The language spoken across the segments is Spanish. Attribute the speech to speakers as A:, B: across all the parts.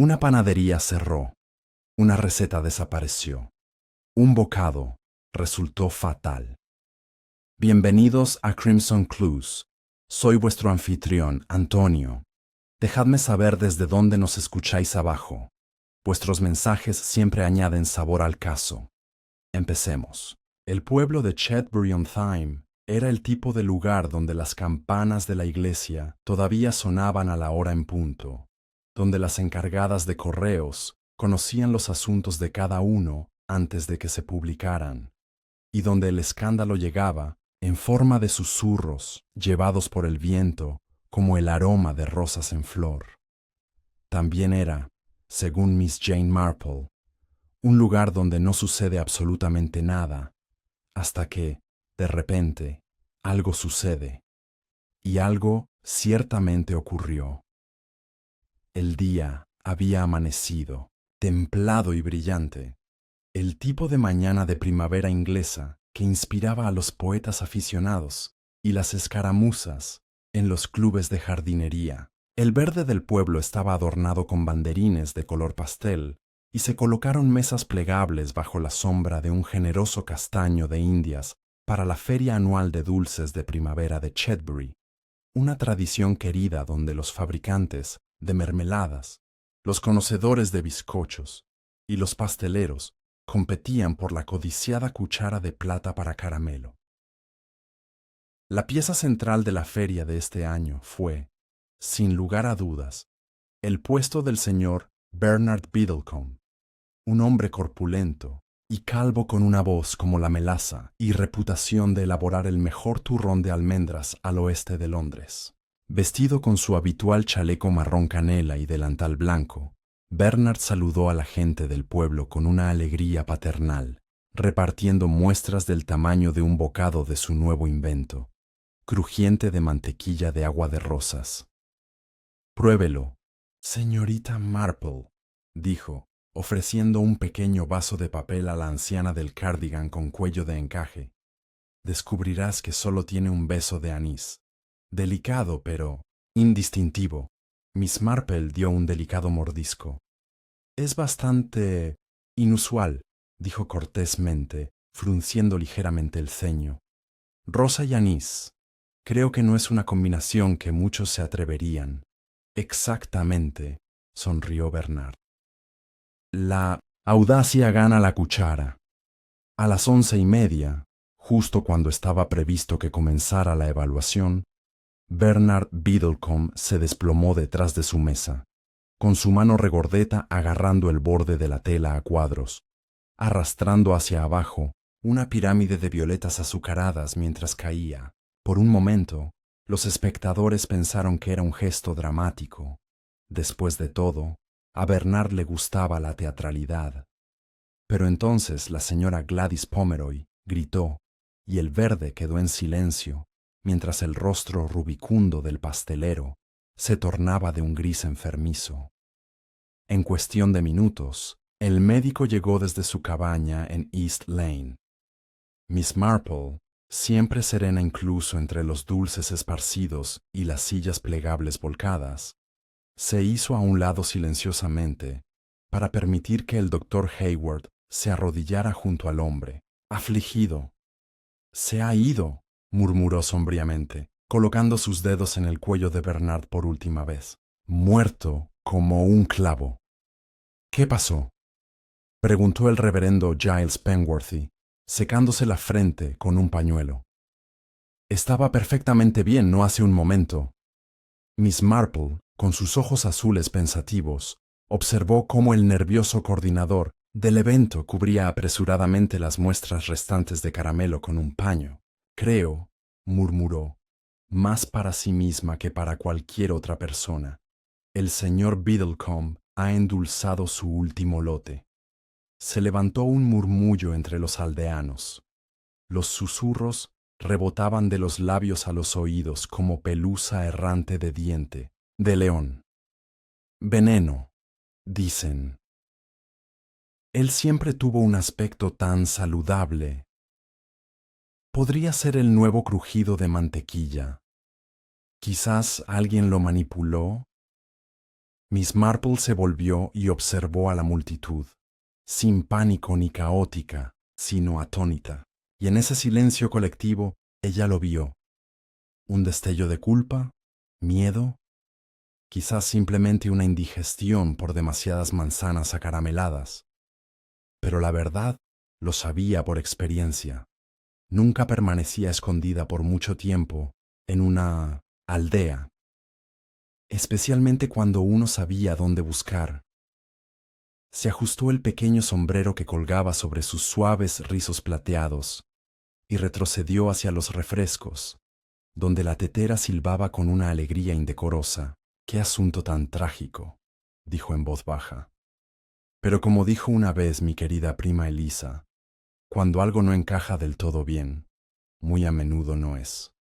A: Una panadería cerró. Una receta desapareció. Un bocado resultó fatal. Bienvenidos a Crimson Clues. Soy vuestro anfitrión, Antonio. Dejadme saber desde dónde nos escucháis abajo. Vuestros mensajes siempre añaden sabor al caso. Empecemos. El pueblo de Chetbury-on-Thyme era el tipo de lugar donde las campanas de la iglesia todavía sonaban a la hora en punto, donde las encargadas de correos conocían los asuntos de cada uno antes de que se publicaran, y donde el escándalo llegaba en forma de susurros llevados por el viento como el aroma de rosas en flor. También era, según Miss Jane Marple, un lugar donde no sucede absolutamente nada, hasta que, de repente, algo sucede. Y algo ciertamente ocurrió. El día había amanecido, templado y brillante, el tipo de mañana de primavera inglesa que inspiraba a los poetas aficionados y las escaramuzas en los clubes de jardinería. El verde del pueblo estaba adornado con banderines de color pastel y se colocaron mesas plegables bajo la sombra de un generoso castaño de Indias para la feria anual de dulces de primavera de Chetbury, una tradición querida donde los fabricantes de mermeladas, los conocedores de bizcochos y los pasteleros competían por la codiciada cuchara de plata para caramelo. La pieza central de la feria de este año fue, sin lugar a dudas, el puesto del señor Bernard Biddlecombe, un hombre corpulento y calvo con una voz como la melaza y reputación de elaborar el mejor turrón de almendras al oeste de Londres. Vestido con su habitual chaleco marrón canela y delantal blanco, Bernard saludó a la gente del pueblo con una alegría paternal, repartiendo muestras del tamaño de un bocado de su nuevo invento, crujiente de mantequilla de agua de rosas. «Pruébelo, señorita Marple», dijo, ofreciendo un pequeño vaso de papel a la anciana del cardigan con cuello de encaje. «Descubrirás que solo tiene un beso de anís. Delicado, pero indistintivo». Miss Marple dio un delicado mordisco. «Es bastante inusual», dijo cortésmente, frunciendo ligeramente el ceño. «Rosa y anís. Creo que no es una combinación que muchos se atreverían». «Exactamente», sonrió Bernard. «La audacia gana la cuchara». A las 11:30, justo cuando estaba previsto que comenzara la evaluación, Bernard Biddlecombe se desplomó detrás de su mesa, con su mano regordeta agarrando el borde de la tela a cuadros, arrastrando hacia abajo una pirámide de violetas azucaradas mientras caía. Por un momento, los espectadores pensaron que era un gesto dramático. Después de todo, a Bernard le gustaba la teatralidad. Pero entonces la señora Gladys Pomeroy gritó, y el verde quedó en silencio, mientras el rostro rubicundo del pastelero se tornaba de un gris enfermizo. En cuestión de minutos, el médico llegó desde su cabaña en East Lane. Miss Marple, siempre serena incluso entre los dulces esparcidos y las sillas plegables volcadas, se hizo a un lado silenciosamente para permitir que el doctor Hayward se arrodillara junto al hombre, afligido. «Se ha ido», murmuró sombríamente, colocando sus dedos en el cuello de Bernard por última vez. «Muerto como un clavo». «¿Qué pasó?», preguntó el reverendo Giles Penworthy, secándose la frente con un pañuelo. «Estaba perfectamente bien no hace un momento». Miss Marple, con sus ojos azules pensativos, observó cómo el nervioso coordinador del evento cubría apresuradamente las muestras restantes de caramelo con un paño. «Creo», murmuró, más para sí misma que para cualquier otra persona, «el señor Biddlecombe ha endulzado su último lote». Se levantó un murmullo entre los aldeanos. Los susurros rebotaban de los labios a los oídos como pelusa errante de diente de león. «Veneno», dicen. Él siempre tuvo un aspecto tan saludable. Podría ser el nuevo crujido de mantequilla. Quizás alguien lo manipuló. Miss Marple se volvió y observó a la multitud, sin pánico ni caótica, sino atónita. Y en ese silencio colectivo, ella lo vio. Un destello de culpa, miedo, quizás simplemente una indigestión por demasiadas manzanas acarameladas. Pero la verdad lo sabía por experiencia. Nunca permanecía escondida por mucho tiempo en una aldea, especialmente cuando uno sabía dónde buscar. Se ajustó el pequeño sombrero que colgaba sobre sus suaves rizos plateados y retrocedió hacia los refrescos, donde la tetera silbaba con una alegría indecorosa. «Qué asunto tan trágico», dijo en voz baja. Pero como dijo una vez mi querida prima Elisa, cuando algo no encaja del todo bien, muy a menudo no es.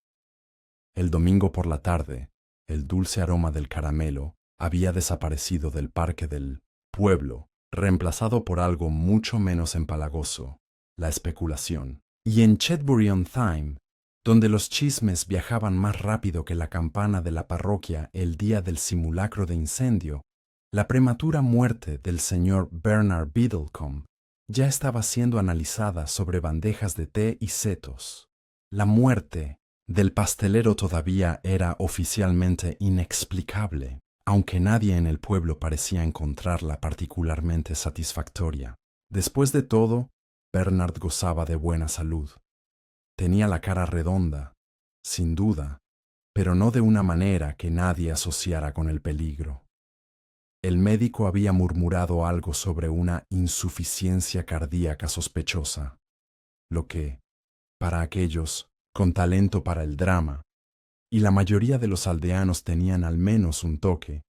A: El domingo por la tarde, el dulce aroma del caramelo había desaparecido del parque del pueblo, reemplazado por algo mucho menos empalagoso, la especulación. Y en Chetbury-on-Thyme, donde los chismes viajaban más rápido que la campana de la parroquia el día del simulacro de incendio, la prematura muerte del señor Bernard Biddlecombe ya estaba siendo analizada sobre bandejas de té y setos. La muerte del pastelero todavía era oficialmente inexplicable, aunque nadie en el pueblo parecía encontrarla particularmente satisfactoria. Después de todo, Bernard gozaba de buena salud. Tenía la cara redonda, sin duda, pero no de una manera que nadie asociara con el peligro. El médico había murmurado algo sobre una insuficiencia cardíaca sospechosa, lo que, para aquellos con talento para el drama, y la mayoría de los aldeanos tenían al menos un toque,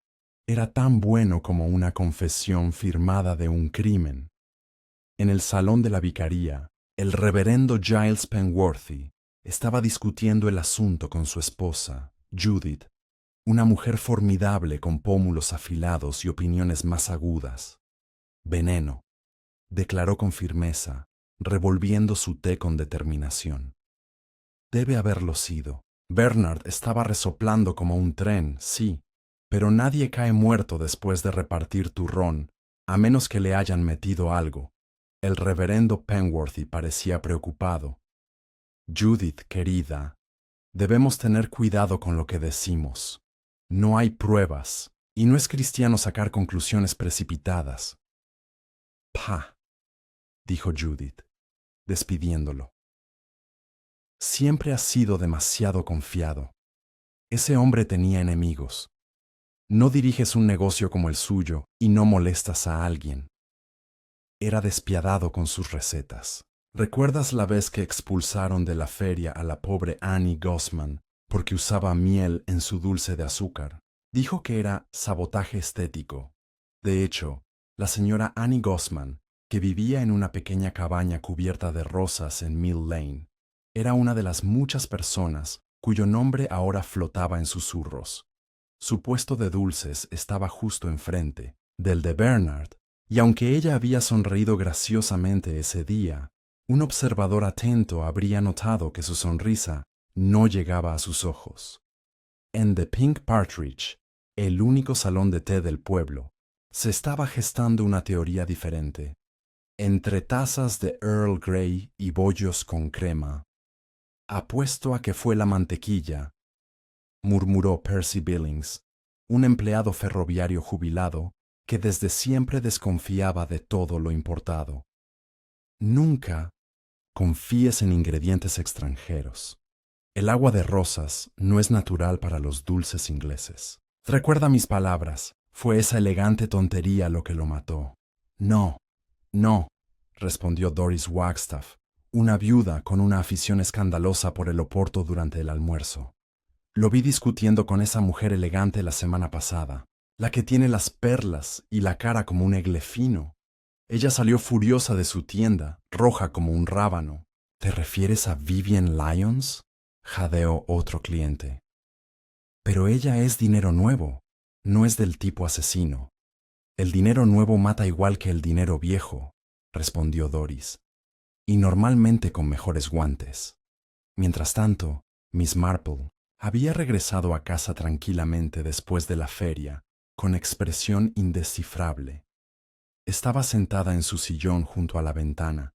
A: era tan bueno como una confesión firmada de un crimen. En el salón de la vicaría, el reverendo Giles Penworthy estaba discutiendo el asunto con su esposa, Judith, una mujer formidable con pómulos afilados y opiniones más agudas. «Veneno», declaró con firmeza, revolviendo su té con determinación. «Debe haberlo sido. Bernard estaba resoplando como un tren, sí, pero nadie cae muerto después de repartir turrón, a menos que le hayan metido algo». El reverendo Penworthy parecía preocupado. «Judith, querida, debemos tener cuidado con lo que decimos. No hay pruebas, y no es cristiano sacar conclusiones precipitadas». «Pah», dijo Judith, despidiéndolo. «Siempre has sido demasiado confiado. Ese hombre tenía enemigos. No diriges un negocio como el suyo y no molestas a alguien». Era despiadado con sus recetas. ¿Recuerdas la vez que expulsaron de la feria a la pobre Annie Gosman porque usaba miel en su dulce de azúcar? Dijo que era sabotaje estético. De hecho, la señora Annie Gosman, que vivía en una pequeña cabaña cubierta de rosas en Mill Lane, era una de las muchas personas cuyo nombre ahora flotaba en susurros. Su puesto de dulces estaba justo enfrente del de Bernard, y aunque ella había sonreído graciosamente ese día, un observador atento habría notado que su sonrisa no llegaba a sus ojos. En The Pink Partridge, el único salón de té del pueblo, se estaba gestando una teoría diferente. Entre tazas de Earl Grey y bollos con crema. «Apuesto a que fue la mantequilla», murmuró Percy Billings, un empleado ferroviario jubilado que desde siempre desconfiaba de todo lo importado. Nunca confíes en ingredientes extranjeros. El agua de rosas no es natural para los dulces ingleses. Recuerda mis palabras, fue esa elegante tontería lo que lo mató. «No, no», respondió Doris Wagstaff, una viuda con una afición escandalosa por el oporto durante el almuerzo. «Lo vi discutiendo con esa mujer elegante la semana pasada, la que tiene las perlas y la cara como un egle fino. Ella salió furiosa de su tienda, roja como un rábano». «¿Te refieres a Vivian Lyons?», jadeó otro cliente. «Pero ella es dinero nuevo, no es del tipo asesino. El dinero nuevo mata igual que el dinero viejo», respondió Doris, «y normalmente con mejores guantes». Mientras tanto, Miss Marple había regresado a casa tranquilamente después de la feria, con expresión indescifrable. Estaba sentada en su sillón junto a la ventana,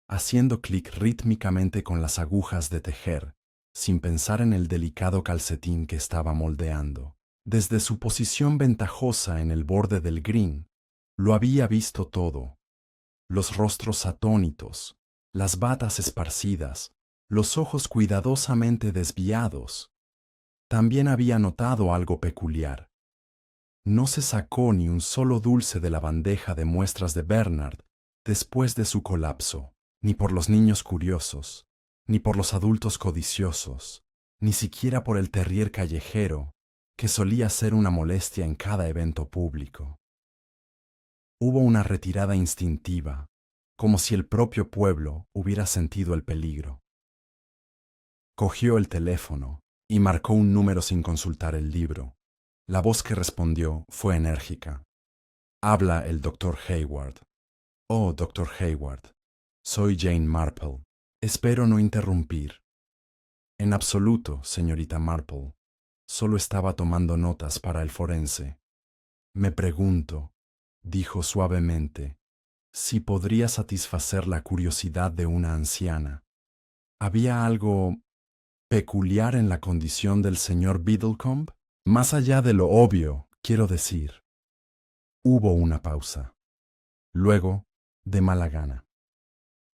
A: haciendo clic rítmicamente con las agujas de tejer, sin pensar en el delicado calcetín que estaba moldeando. Desde su posición ventajosa en el borde del green, lo había visto todo. Los rostros atónitos, las batas esparcidas, los ojos cuidadosamente desviados. También había notado algo peculiar. No se sacó ni un solo dulce de la bandeja de muestras de Bernard después de su colapso, ni por los niños curiosos, ni por los adultos codiciosos, ni siquiera por el terrier callejero, que solía ser una molestia en cada evento público. Hubo una retirada instintiva, como si el propio pueblo hubiera sentido el peligro. Cogió el teléfono y marcó un número sin consultar el libro. La voz que respondió fue enérgica. Habla el Dr. Hayward. Oh, Dr. Hayward, soy Jane Marple. Espero no interrumpir. En absoluto, señorita Marple. Solo estaba tomando notas para el forense. Me pregunto, dijo suavemente, si podría satisfacer la curiosidad de una anciana. ¿Había algo peculiar en la condición del señor Biddlecombe? Más allá de lo obvio, quiero decir. Hubo una pausa. Luego, de mala gana.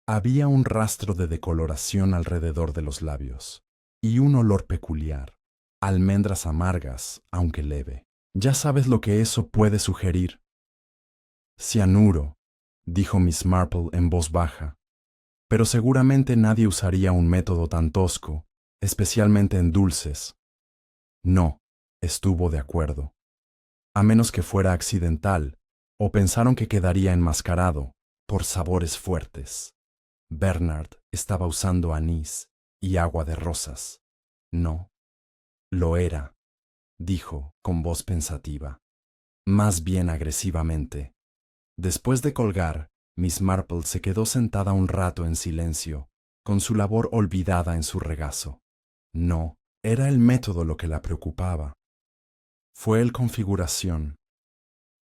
A: Había un rastro de decoloración alrededor de los labios, y un olor peculiar. Almendras amargas, aunque leve. Ya sabes lo que eso puede sugerir. Cianuro, dijo Miss Marple en voz baja. Pero seguramente nadie usaría un método tan tosco, especialmente en dulces. No, estuvo de acuerdo. A menos que fuera accidental, o pensaron que quedaría enmascarado por sabores fuertes. Bernard estaba usando anís y agua de rosas. No, lo era, dijo con voz pensativa, más bien agresivamente. Después de colgar, Miss Marple se quedó sentada un rato en silencio, con su labor olvidada en su regazo. No, era el método lo que la preocupaba. Fue el configuración.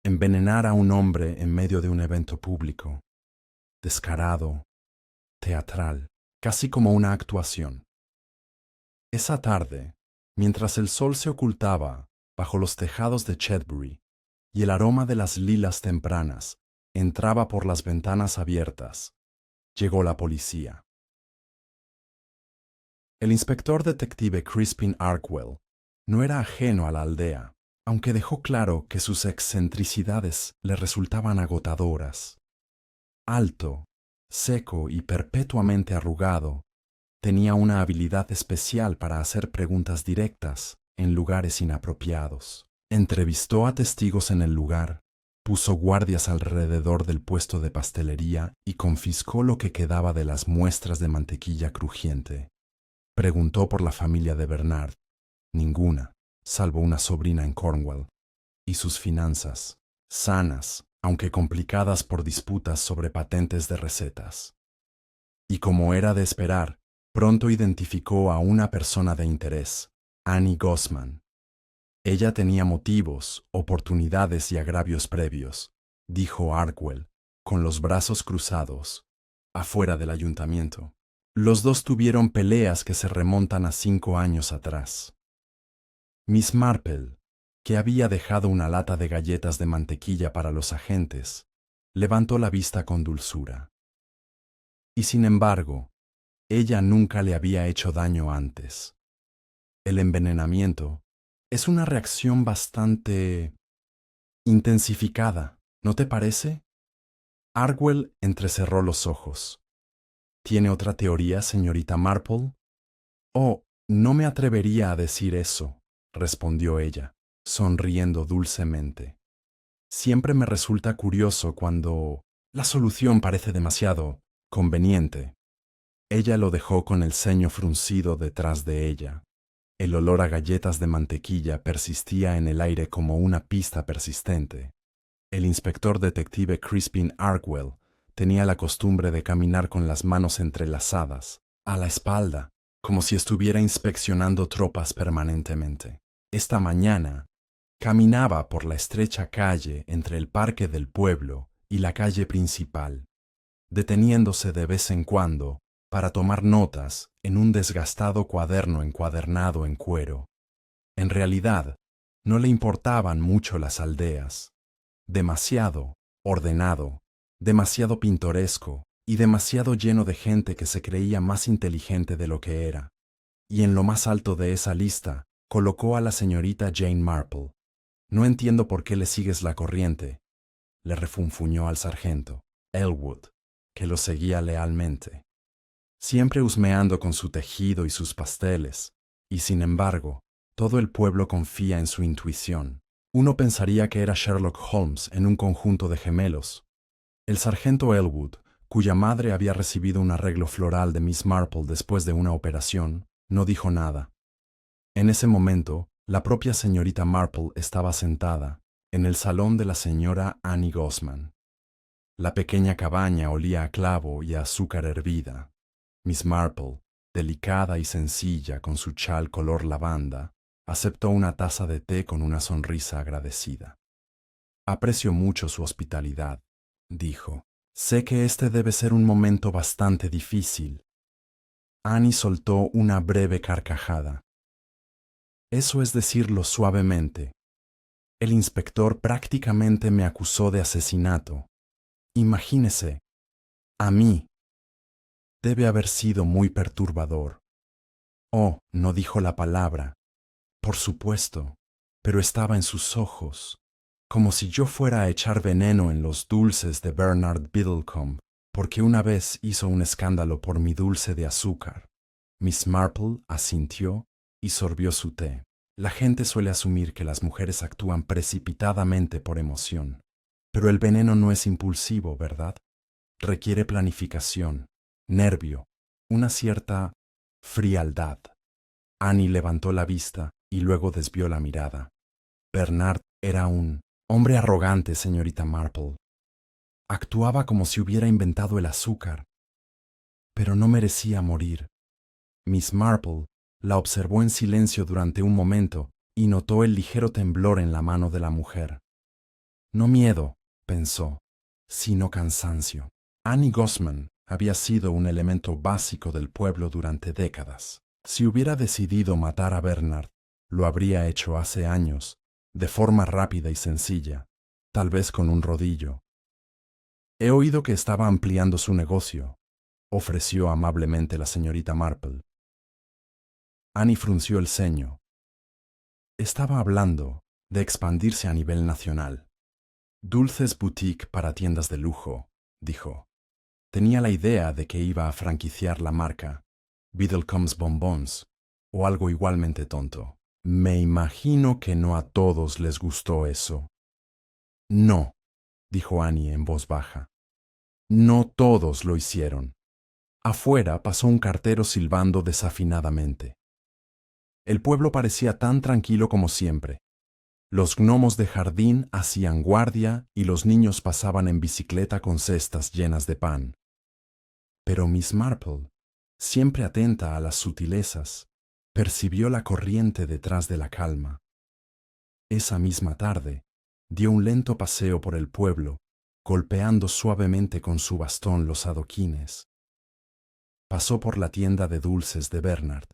A: Envenenar a un hombre en medio de un evento público. Descarado, teatral, casi como una actuación. Esa tarde, mientras el sol se ocultaba bajo los tejados de Chetbury y el aroma de las lilas tempranas entraba por las ventanas abiertas, llegó la policía. El inspector detective Crispin Arkwell no era ajeno a la aldea, aunque dejó claro que sus excentricidades le resultaban agotadoras. Alto, seco y perpetuamente arrugado, tenía una habilidad especial para hacer preguntas directas en lugares inapropiados. Entrevistó a testigos en el lugar, puso guardias alrededor del puesto de pastelería y confiscó lo que quedaba de las muestras de mantequilla crujiente. Preguntó por la familia de Bernard. Ninguna, salvo una sobrina en Cornwall. Y sus finanzas, sanas, aunque complicadas por disputas sobre patentes de recetas. Y como era de esperar, pronto identificó a una persona de interés, Annie Gosman. Ella tenía motivos, oportunidades y agravios previos, dijo Arkwell, con los brazos cruzados, afuera del ayuntamiento. Los dos tuvieron peleas que se remontan a 5 años atrás. Miss Marple, que había dejado una lata de galletas de mantequilla para los agentes, levantó la vista con dulzura. Y sin embargo, ella nunca le había hecho daño antes. El envenenamiento es una reacción bastante intensificada, ¿no te parece? Arkwell entrecerró los ojos. ¿Tiene otra teoría, señorita Marple? Oh, no me atrevería a decir eso, respondió ella, sonriendo dulcemente. Siempre me resulta curioso cuando la solución parece demasiado conveniente. Ella lo dejó con el ceño fruncido detrás de ella. El olor a galletas de mantequilla persistía en el aire como una pista persistente. El inspector detective Crispin Arkwell tenía la costumbre de caminar con las manos entrelazadas, a la espalda, como si estuviera inspeccionando tropas permanentemente. Esta mañana, Caminaba por la estrecha calle entre el parque del pueblo y la calle principal, deteniéndose de vez en cuando para tomar notas en un desgastado cuaderno encuadernado en cuero. En realidad, no le importaban mucho las aldeas. Demasiado ordenado, demasiado pintoresco y demasiado lleno de gente que se creía más inteligente de lo que era. Y en lo más alto de esa lista colocó a la señorita Jane Marple. No entiendo por qué le sigues la corriente, le refunfuñó al sargento Elwood, que lo seguía lealmente, siempre husmeando con su tejido y sus pasteles, y sin embargo, todo el pueblo confía en su intuición. Uno pensaría que era Sherlock Holmes en un conjunto de gemelos. El sargento Elwood, cuya madre había recibido un arreglo floral de Miss Marple después de una operación, no dijo nada. En ese momento, la propia señorita Marple estaba sentada en el salón de la señora Annie Gosman. La pequeña cabaña olía a clavo y a azúcar hervida. Miss Marple, delicada y sencilla con su chal color lavanda, aceptó una taza de té con una sonrisa agradecida. Aprecio mucho su hospitalidad, dijo. Sé que este debe ser un momento bastante difícil. Annie soltó una breve carcajada. Eso es decirlo suavemente. El inspector prácticamente me acusó de asesinato. Imagínese, a mí. Debe haber sido muy perturbador. Oh, no dijo la palabra. Por supuesto, pero estaba en sus ojos, como si yo fuera a echar veneno en los dulces de Bernard Biddlecombe, porque una vez hizo un escándalo por mi dulce de azúcar. Miss Marple asintió y sorbió su té. La gente suele asumir que las mujeres actúan precipitadamente por emoción. Pero el veneno no es impulsivo, ¿verdad? Requiere planificación, nervio, una cierta frialdad. Annie levantó la vista y luego desvió la mirada. Bernard era un hombre arrogante, señorita Marple. Actuaba como si hubiera inventado el azúcar, pero no merecía morir. Miss Marple la observó en silencio durante un momento y notó el ligero temblor en la mano de la mujer. No miedo, pensó, sino cansancio. Annie Gosman había sido un elemento básico del pueblo durante décadas. Si hubiera decidido matar a Bernard, lo habría hecho hace años, de forma rápida y sencilla, tal vez con un rodillo. He oído que estaba ampliando su negocio, ofreció amablemente la señorita Marple. Annie frunció el ceño. Estaba hablando de expandirse a nivel nacional. Dulces boutique para tiendas de lujo, dijo. Tenía la idea de que iba a franquiciar la marca Biddlecombe's Bonbons o algo igualmente tonto. Me imagino que no a todos les gustó eso. No, dijo Annie en voz baja. No todos lo hicieron. Afuera pasó un cartero silbando desafinadamente. El pueblo parecía tan tranquilo como siempre. Los gnomos de jardín hacían guardia y los niños pasaban en bicicleta con cestas llenas de pan. Pero Miss Marple, siempre atenta a las sutilezas, percibió la corriente detrás de la calma. Esa misma tarde, dio un lento paseo por el pueblo, golpeando suavemente con su bastón los adoquines. Pasó por la tienda de dulces de Bernard.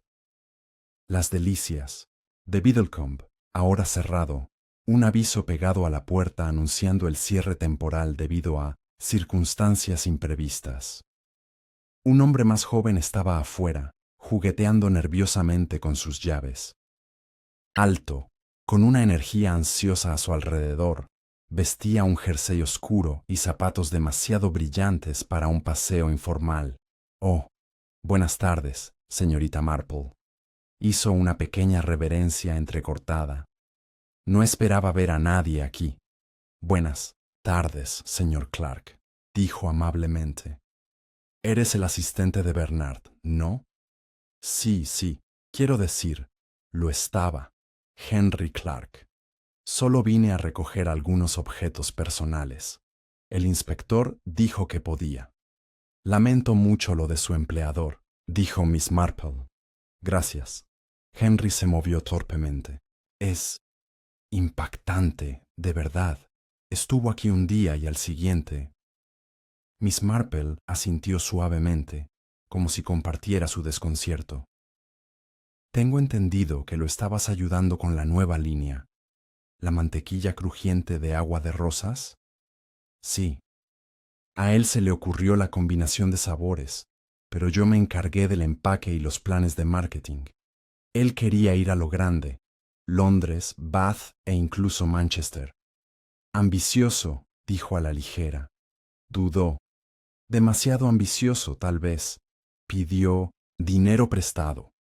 A: Las Delicias, de Biddlecombe, ahora cerrado, un aviso pegado a la puerta anunciando el cierre temporal debido a circunstancias imprevistas. Un hombre más joven estaba afuera, jugueteando nerviosamente con sus llaves. Alto, con una energía ansiosa a su alrededor, vestía un jersey oscuro y zapatos demasiado brillantes para un paseo informal. Oh, buenas tardes, señorita Marple. Hizo una pequeña reverencia entrecortada. No esperaba ver a nadie aquí. Buenas tardes, señor Clark, dijo amablemente. Eres el asistente de Bernard, ¿no? Sí, quiero decir, lo estaba. Henry Clark. Solo vine a recoger algunos objetos personales. El inspector dijo que podía. Lamento mucho lo de su empleador, dijo Miss Marple. Gracias. Henry se movió torpemente. Es Impactante, de verdad. Estuvo aquí un día y al siguiente. Miss Marple asintió suavemente, como si compartiera su desconcierto. Tengo entendido que lo estabas ayudando con la nueva línea. ¿La mantequilla crujiente de agua de rosas? Sí. A él se le ocurrió la combinación de sabores, pero yo me encargué del empaque y los planes de marketing. Él quería ir a lo grande, Londres, Bath e incluso Manchester. Ambicioso, dijo a la ligera. Dudó. Demasiado ambicioso, tal vez. Pidió dinero prestado.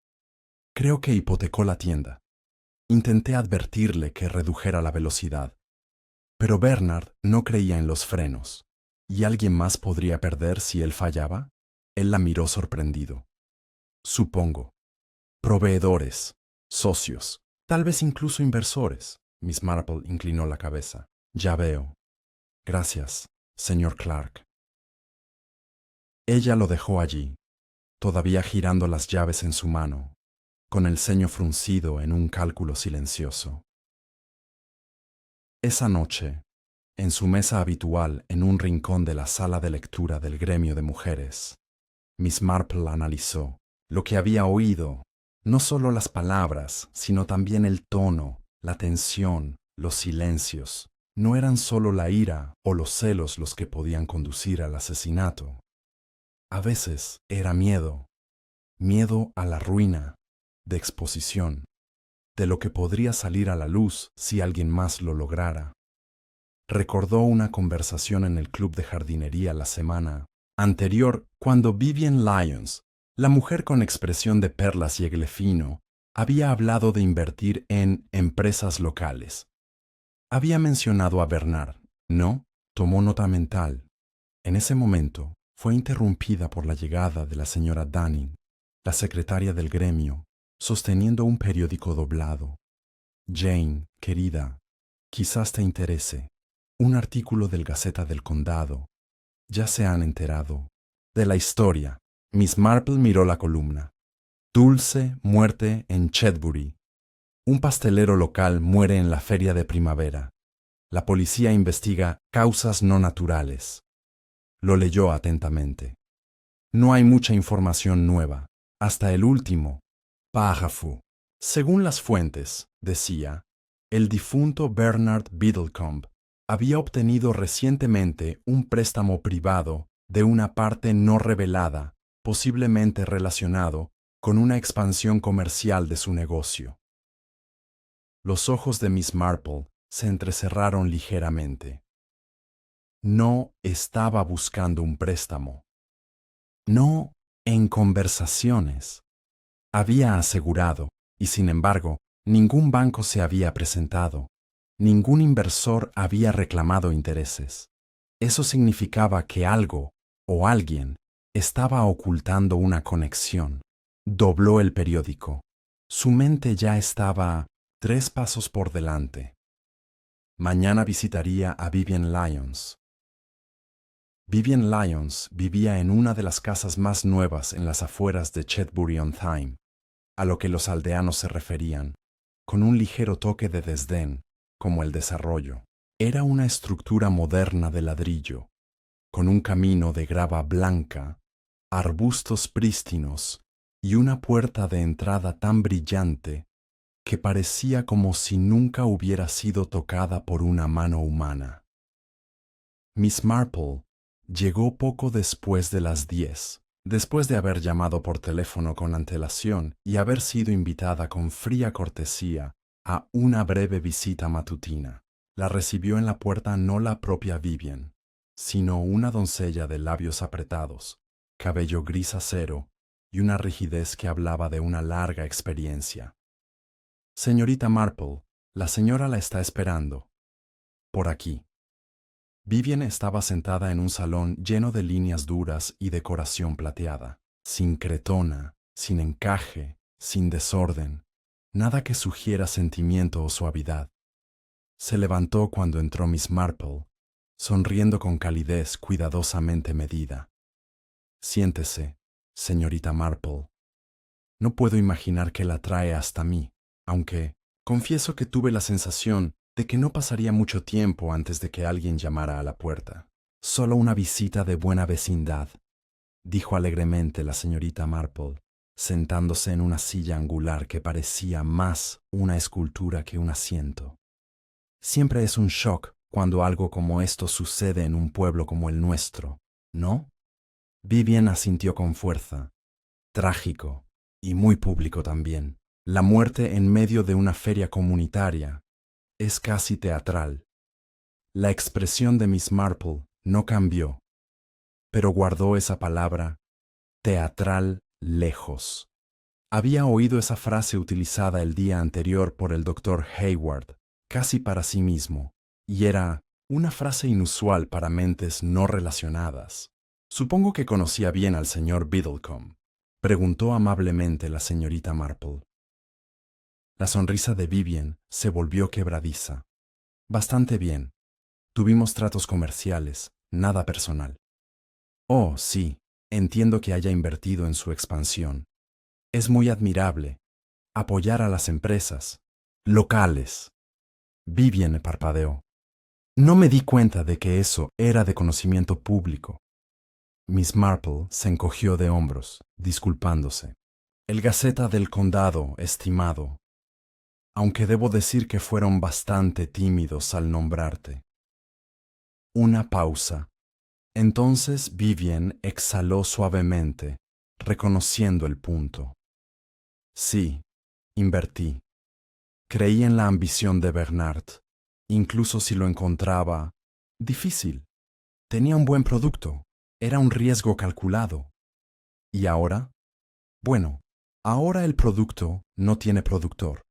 A: Creo que hipotecó la tienda. Intenté advertirle que redujera la velocidad. Pero Bernard no creía en los frenos. ¿Y alguien más podría perder si él fallaba? Él la miró sorprendido. Supongo. Proveedores, socios, tal vez incluso inversores. Miss Marple inclinó la cabeza. Ya veo. Gracias, señor Clark. Ella lo dejó allí, todavía girando las llaves en su mano, con el ceño fruncido en un cálculo silencioso. Esa noche, en su mesa habitual en un rincón de la sala de lectura del gremio de mujeres, Miss Marple analizó lo que había oído, no solo las palabras, sino también el tono, la tensión, los silencios. No eran solo la ira o los celos los que podían conducir al asesinato. A veces era miedo, miedo a la ruina, de exposición, de lo que podría salir a la luz si alguien más lo lograra. Recordó una conversación en el club de jardinería la semana anterior cuando Vivian Lyons, la mujer con expresión de perlas y egle fino, había hablado de invertir en empresas locales. Había mencionado a Bernard, ¿no? Tomó nota mental. En ese momento fue interrumpida por la llegada de la señora Dunning, la secretaria del gremio, sosteniendo un periódico doblado. Jane, querida, quizás te interese. Un artículo del Gaceta del Condado. Ya se han enterado de la historia. Miss Marple miró la columna. Dulce muerte en Chetbury. Un pastelero local muere en la feria de primavera. La policía investiga causas no naturales. Lo leyó atentamente. No hay mucha información nueva. Hasta el último párrafo. Según las fuentes, decía, el difunto Bernard Biddlecombe había obtenido recientemente un préstamo privado de una parte no revelada, posiblemente relacionado con una expansión comercial de su negocio. Los ojos de Miss Marple se entrecerraron ligeramente. No estaba buscando un préstamo. No en conversaciones. Había asegurado, y sin embargo, ningún banco se había presentado. Ningún inversor había reclamado intereses. Eso significaba que algo o alguien estaba ocultando una conexión. Dobló el periódico. Su mente ya estaba 3 pasos por delante. Mañana visitaría a Vivian Lyons. Vivian Lyons vivía en una de las casas más nuevas en las afueras de Chetbury-on-Tyne, a lo que los aldeanos se referían, con un ligero toque de desdén, como el desarrollo. Era una estructura moderna de ladrillo, con un camino de grava blanca, arbustos prístinos y una puerta de entrada tan brillante que parecía como si nunca hubiera sido tocada por una mano humana. Miss Marple llegó poco después de las 10, después de haber llamado por teléfono con antelación y haber sido invitada con fría cortesía a una breve visita matutina. La recibió en la puerta no la propia Vivian, sino una doncella de labios apretados, cabello gris acero y una rigidez que hablaba de una larga experiencia. Señorita Marple, la señora la está esperando. Por aquí. Vivian estaba sentada en un salón lleno de líneas duras y decoración plateada, sin cretona, sin encaje, sin desorden, nada que sugiera sentimiento o suavidad. Se levantó cuando entró Miss Marple, sonriendo con calidez cuidadosamente medida. Siéntese, señorita Marple. No puedo imaginar qué la trae hasta mí, aunque confieso que tuve la sensación de que no pasaría mucho tiempo antes de que alguien llamara a la puerta. Solo una visita de buena vecindad, dijo alegremente la señorita Marple, sentándose en una silla angular que parecía más una escultura que un asiento. Siempre es un shock cuando algo como esto sucede en un pueblo como el nuestro, ¿no? Vivian asintió con fuerza. Trágico, y muy público también. La muerte en medio de una feria comunitaria es casi teatral. La expresión de Miss Marple no cambió, pero guardó esa palabra teatral lejos. Había oído esa frase utilizada el día anterior por el doctor Hayward, casi para sí mismo, y era una frase inusual para mentes no relacionadas. Supongo que conocía bien al señor Biddlecombe, preguntó amablemente la señorita Marple. La sonrisa de Vivian se volvió quebradiza. Bastante bien. Tuvimos tratos comerciales, nada personal. Oh, sí, entiendo que haya invertido en su expansión. Es muy admirable. Apoyar a las empresas locales. Vivian parpadeó. No me di cuenta de que eso era de conocimiento público. Miss Marple se encogió de hombros, disculpándose. El Gaceta del Condado, estimado. Aunque debo decir que fueron bastante tímidos al nombrarte. Una pausa. Entonces Vivian exhaló suavemente, reconociendo el punto. Sí, invertí. Creí en la ambición de Bernard, incluso si lo encontraba difícil. Tenía un buen producto, era un riesgo calculado. ¿Y ahora? Bueno, ahora el producto no tiene productor.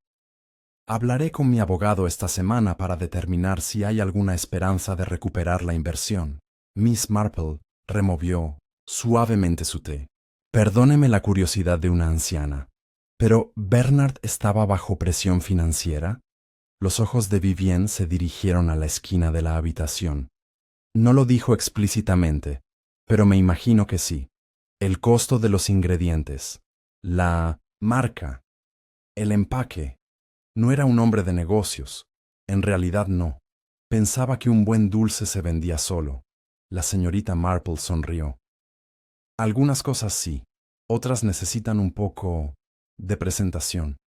A: Hablaré con mi abogado esta semana para determinar si hay alguna esperanza de recuperar la inversión. Miss Marple removió suavemente su té. Perdóneme la curiosidad de una anciana, pero ¿Bernard estaba bajo presión financiera? Los ojos de Vivian se dirigieron a la esquina de la habitación. No lo dijo explícitamente, pero me imagino que sí. El costo de los ingredientes, la marca, el empaque. No era un hombre de negocios. En realidad no. Pensaba que un buen dulce se vendía solo. La señorita Marple sonrió. Algunas cosas sí, otras necesitan un poco de presentación.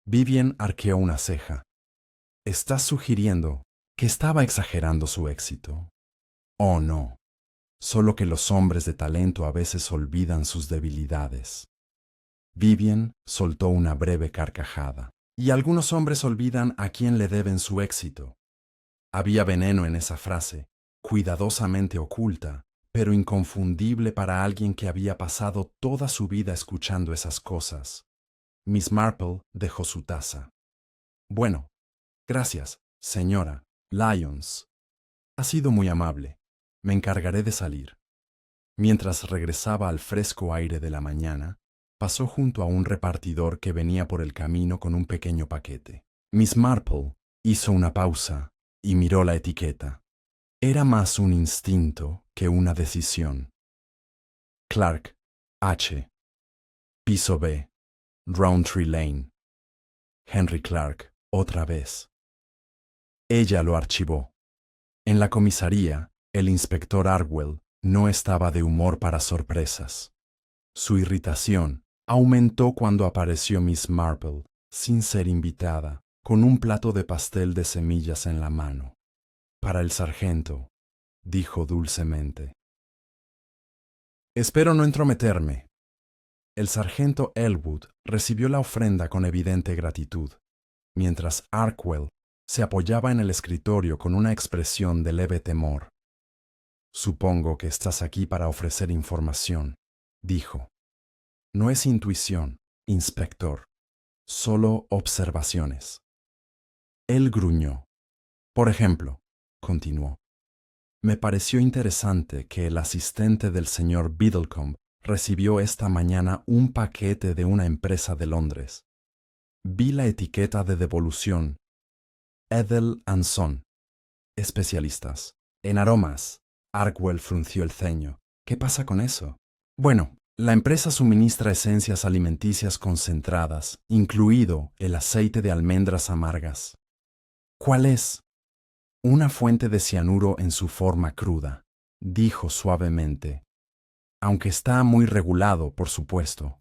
A: Vivian arqueó una ceja. ¿Estás sugiriendo que estaba exagerando su éxito? Oh, no. Solo que los hombres de talento a veces olvidan sus debilidades. Vivian soltó una breve carcajada. Y algunos hombres olvidan a quién le deben su éxito. Había veneno en esa frase, cuidadosamente oculta, pero inconfundible para alguien que había pasado toda su vida escuchando esas cosas. Miss Marple dejó su taza. Bueno, gracias, señora Lyons. Ha sido muy amable. Me encargaré de salir. Mientras regresaba al fresco aire de la mañana, pasó junto a un repartidor que venía por el camino con un pequeño paquete. Miss Marple hizo una pausa y miró la etiqueta. Era más un instinto que una decisión. Clark, H. Piso B. Roundtree Lane. Henry Clark, otra vez. Ella lo archivó. En la comisaría, el inspector Arwell no estaba de humor para sorpresas. Su irritación aumentó cuando apareció Miss Marple, sin ser invitada, con un plato de pastel de semillas en la mano. Para el sargento, dijo dulcemente. Espero no entrometerme. El sargento Elwood recibió la ofrenda con evidente gratitud, mientras Arkwell se apoyaba en el escritorio con una expresión de leve temor. Supongo que estás aquí para ofrecer información, dijo. No es intuición, inspector, solo observaciones. Él gruñó. Por ejemplo, continuó, me pareció interesante que el asistente del señor Biddlecombe recibió esta mañana un paquete de una empresa de Londres. Vi la etiqueta de devolución. Edel & Son, especialistas. En aromas. Arkwell frunció el ceño. ¿Qué pasa con eso? Bueno, la empresa suministra esencias alimenticias concentradas, incluido el aceite de almendras amargas. ¿Cuál es? Una fuente de cianuro en su forma cruda, dijo suavemente. Aunque está muy regulado, por supuesto.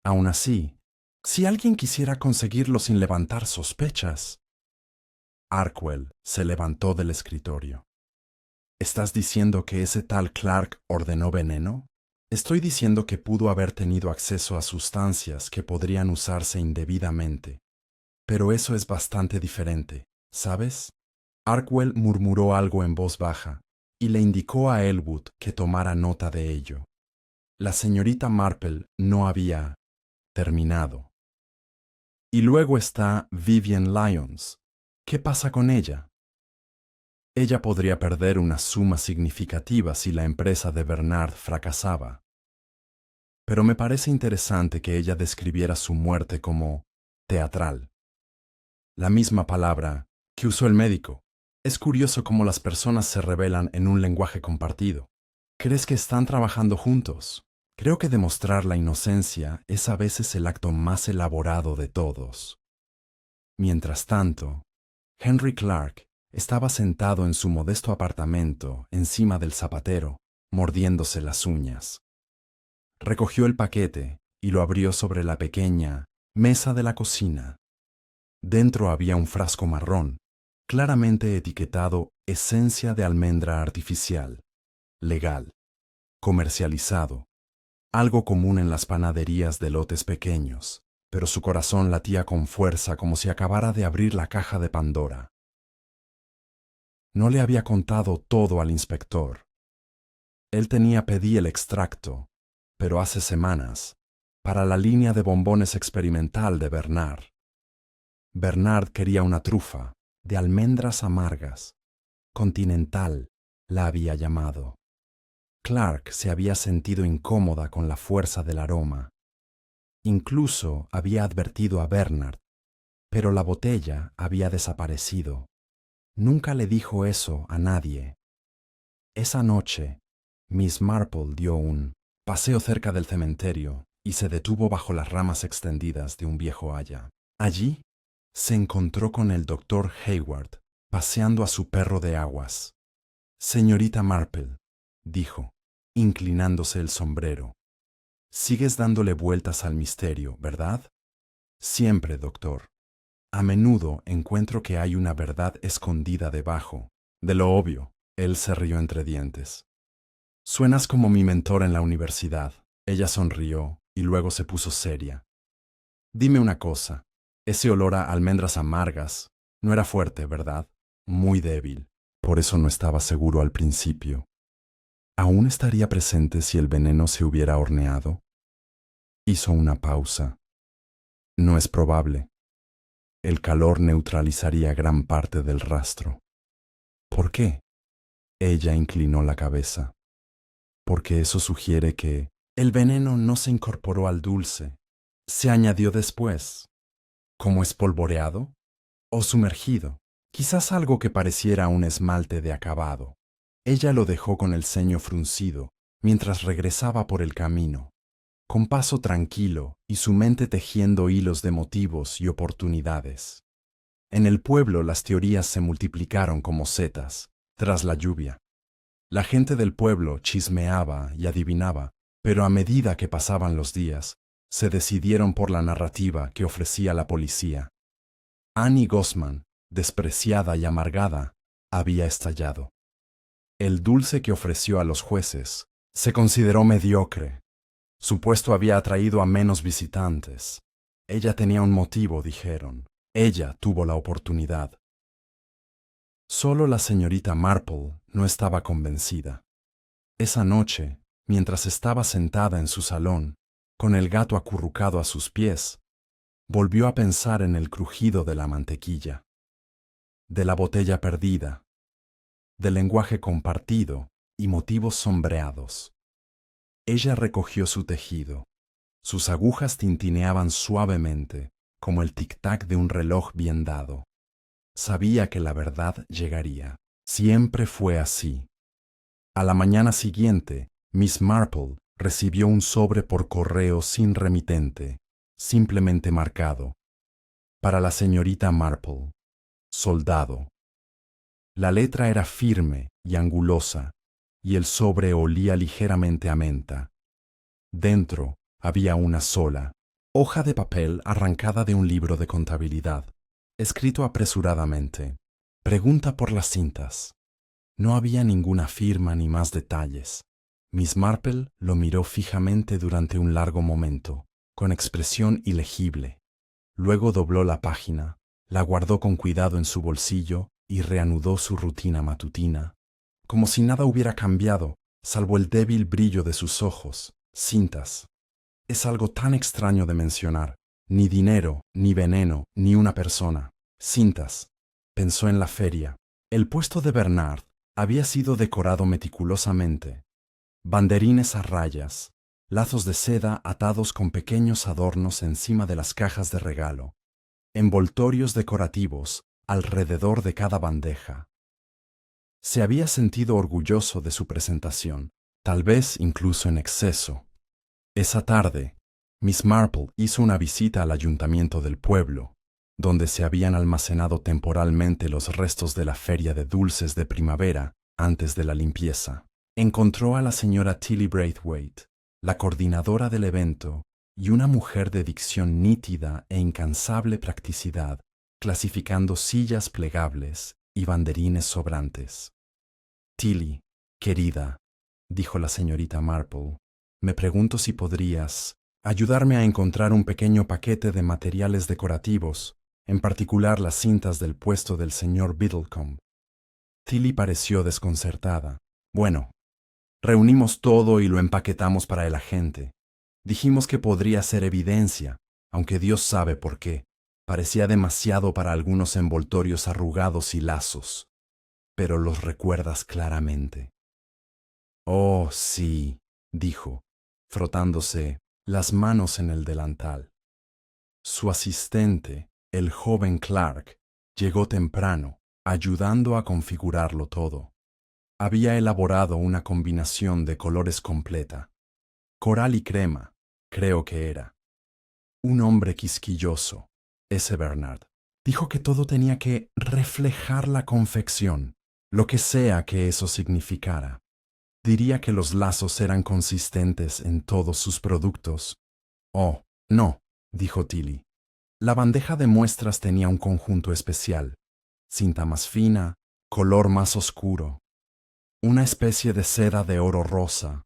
A: Aún así, si alguien quisiera conseguirlo sin levantar sospechas. Arkwell se levantó del escritorio. ¿Estás diciendo que ese tal Clark ordenó veneno? Estoy diciendo que pudo haber tenido acceso a sustancias que podrían usarse indebidamente. Pero eso es bastante diferente, ¿sabes? Arkwell murmuró algo en voz baja y le indicó a Elwood que tomara nota de ello. La señorita Marple no había terminado. Y luego está Vivian Lyons. ¿Qué pasa con ella? Ella podría perder una suma significativa si la empresa de Bernard fracasaba. Pero me parece interesante que ella describiera su muerte como teatral. La misma palabra que usó el médico. Es curioso cómo las personas se revelan en un lenguaje compartido. ¿Crees que están trabajando juntos? Creo que demostrar la inocencia es a veces el acto más elaborado de todos. Mientras tanto, Henry Clark estaba sentado en su modesto apartamento encima del zapatero, mordiéndose las uñas. Recogió el paquete y lo abrió sobre la pequeña mesa de la cocina. Dentro había un frasco marrón, claramente etiquetado esencia de almendra artificial, legal, comercializado, algo común en las panaderías de lotes pequeños, pero su corazón latía con fuerza como si acabara de abrir la caja de Pandora. No le había contado todo al inspector. Él pedí el extracto, pero hace semanas, para la línea de bombones experimental de Bernard. Bernard quería una trufa de almendras amargas. Continental la había llamado. Clark se había sentido incómoda con la fuerza del aroma. Incluso había advertido a Bernard, pero la botella había desaparecido. Nunca le dijo eso a nadie. Esa noche, Miss Marple dio un paseo cerca del cementerio y se detuvo bajo las ramas extendidas de un viejo haya. Allí se encontró con el doctor Hayward, paseando a su perro de aguas. Señorita Marple, dijo, inclinándose el sombrero. Sigues dándole vueltas al misterio, ¿verdad? Siempre, doctor. A menudo encuentro que hay una verdad escondida debajo. De lo obvio, él se rió entre dientes. Suenas como mi mentor en la universidad. Ella sonrió y luego se puso seria. Dime una cosa, ese olor a almendras amargas no era fuerte, ¿verdad? Muy débil. Por eso no estaba seguro al principio. ¿Aún estaría presente si el veneno se hubiera horneado? Hizo una pausa. No es probable. El calor neutralizaría gran parte del rastro. ¿Por qué? Ella inclinó la cabeza. Porque eso sugiere que el veneno no se incorporó al dulce. Se añadió después. ¿Como espolvoreado? ¿O sumergido? Quizás algo que pareciera un esmalte de acabado. Ella lo dejó con el ceño fruncido mientras regresaba por el camino, con paso tranquilo y su mente tejiendo hilos de motivos y oportunidades. En el pueblo las teorías se multiplicaron como setas, tras la lluvia. La gente del pueblo chismeaba y adivinaba, pero a medida que pasaban los días, se decidieron por la narrativa que ofrecía la policía. Annie Gossman, despreciada y amargada, había estallado. El dulce que ofreció a los jueces se consideró mediocre. Su puesto había atraído a menos visitantes. Ella tenía un motivo, dijeron. Ella tuvo la oportunidad. Solo la señorita Marple no estaba convencida. Esa noche, mientras estaba sentada en su salón, con el gato acurrucado a sus pies, volvió a pensar en el crujido de la mantequilla, de la botella perdida, del lenguaje compartido y motivos sombreados. Ella recogió su tejido. Sus agujas tintineaban suavemente, como el tic-tac de un reloj bien dado. Sabía que la verdad llegaría. Siempre fue así. A la mañana siguiente, Miss Marple recibió un sobre por correo sin remitente, simplemente marcado. Para la señorita Marple. soldado. La letra era firme y angulosa, y el sobre olía ligeramente a menta. Dentro había una sola hoja de papel arrancada de un libro de contabilidad, escrito apresuradamente. Pregunta por las cintas. No había ninguna firma ni más detalles. Miss Marple lo miró fijamente durante un largo momento, con expresión ilegible. Luego dobló la página, la guardó con cuidado en su bolsillo y reanudó su rutina matutina, como si nada hubiera cambiado, salvo el débil brillo de sus ojos. Cintas. Es algo tan extraño de mencionar. Ni dinero, ni veneno, ni una persona. Cintas. Pensó en la feria. El puesto de Bernard había sido decorado meticulosamente. Banderines a rayas, lazos de seda atados con pequeños adornos encima de las cajas de regalo, envoltorios decorativos alrededor de cada bandeja. Se había sentido orgulloso de su presentación, tal vez incluso en exceso. Esa tarde, Miss Marple hizo una visita al ayuntamiento del pueblo, donde se habían almacenado temporalmente los restos de la feria de dulces de primavera antes de la limpieza. Encontró a la señora Tilly Braithwaite, la coordinadora del evento, y una mujer de dicción nítida e incansable practicidad, clasificando sillas plegables y banderines sobrantes. Tilly, querida, dijo la señorita Marple, me pregunto si podrías ayudarme a encontrar un pequeño paquete de materiales decorativos, en particular las cintas del puesto del señor Biddlecombe. Tilly pareció desconcertada. Bueno, reunimos todo y lo empaquetamos para el agente. Dijimos que podría ser evidencia, aunque Dios sabe por qué. Parecía demasiado para algunos envoltorios arrugados y lazos, pero los recuerdas claramente. Oh, sí, dijo, frotándose las manos en el delantal. Su asistente, el joven Clark, llegó temprano, ayudando a configurarlo todo. Había elaborado una combinación de colores completa. Coral y crema, creo que era. Un hombre quisquilloso, ese Bernard. Dijo que todo tenía que reflejar la confección, lo que sea que eso significara. Diría que los lazos eran consistentes en todos sus productos. Oh, no, dijo Tilly. La bandeja de muestras tenía un conjunto especial. Cinta más fina, color más oscuro. Una especie de seda de oro rosa.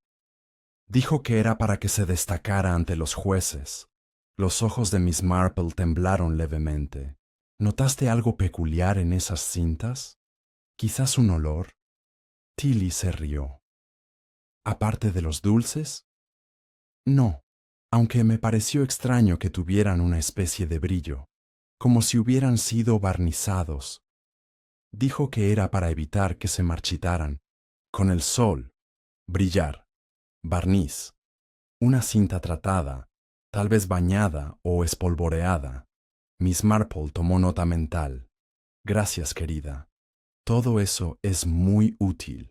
A: Dijo que era para que se destacara ante los jueces. Los ojos de Miss Marple temblaron levemente. ¿Notaste algo peculiar en esas cintas? ¿Quizás un olor? Tilly se rió. ¿Aparte de los dulces? No, aunque me pareció extraño que tuvieran una especie de brillo, como si hubieran sido barnizados. Dijo que era para evitar que se marchitaran. Con el sol, brillar, barniz, una cinta tratada, tal vez bañada o espolvoreada. Miss Marple tomó nota mental. Gracias, querida. Todo eso es muy útil.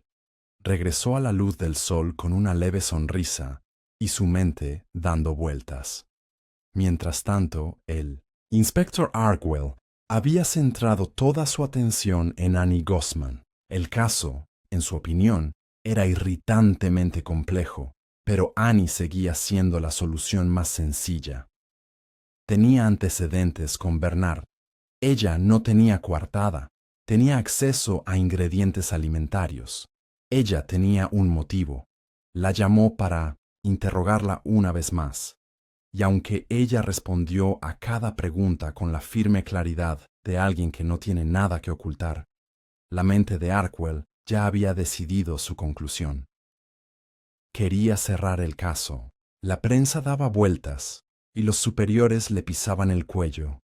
A: Regresó a la luz del sol con una leve sonrisa y su mente dando vueltas. Mientras tanto, el Inspector Arkwell había centrado toda su atención en Annie Gosman. El caso, en su opinión, era irritantemente complejo, pero Annie seguía siendo la solución más sencilla. Tenía antecedentes con Bernard. Ella no tenía coartada, tenía acceso a ingredientes alimentarios. Ella tenía un motivo. La llamó para interrogarla una vez más. Y aunque ella respondió a cada pregunta con la firme claridad de alguien que no tiene nada que ocultar, la mente de Arkwell ya había decidido su conclusión. Quería cerrar el caso. La prensa daba vueltas y los superiores le pisaban el cuello.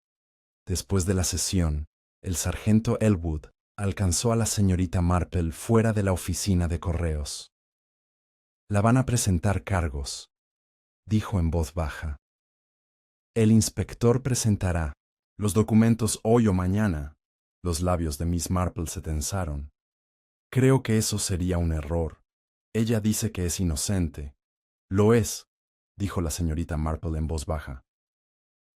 A: Después de la sesión, el sargento Elwood alcanzó a la señorita Marple fuera de la oficina de correos. La van a presentar cargos, dijo en voz baja. El inspector presentará los documentos hoy o mañana. Los labios de Miss Marple se tensaron. Creo que eso sería un error. Ella dice que es inocente. Lo es, dijo la señorita Marple en voz baja.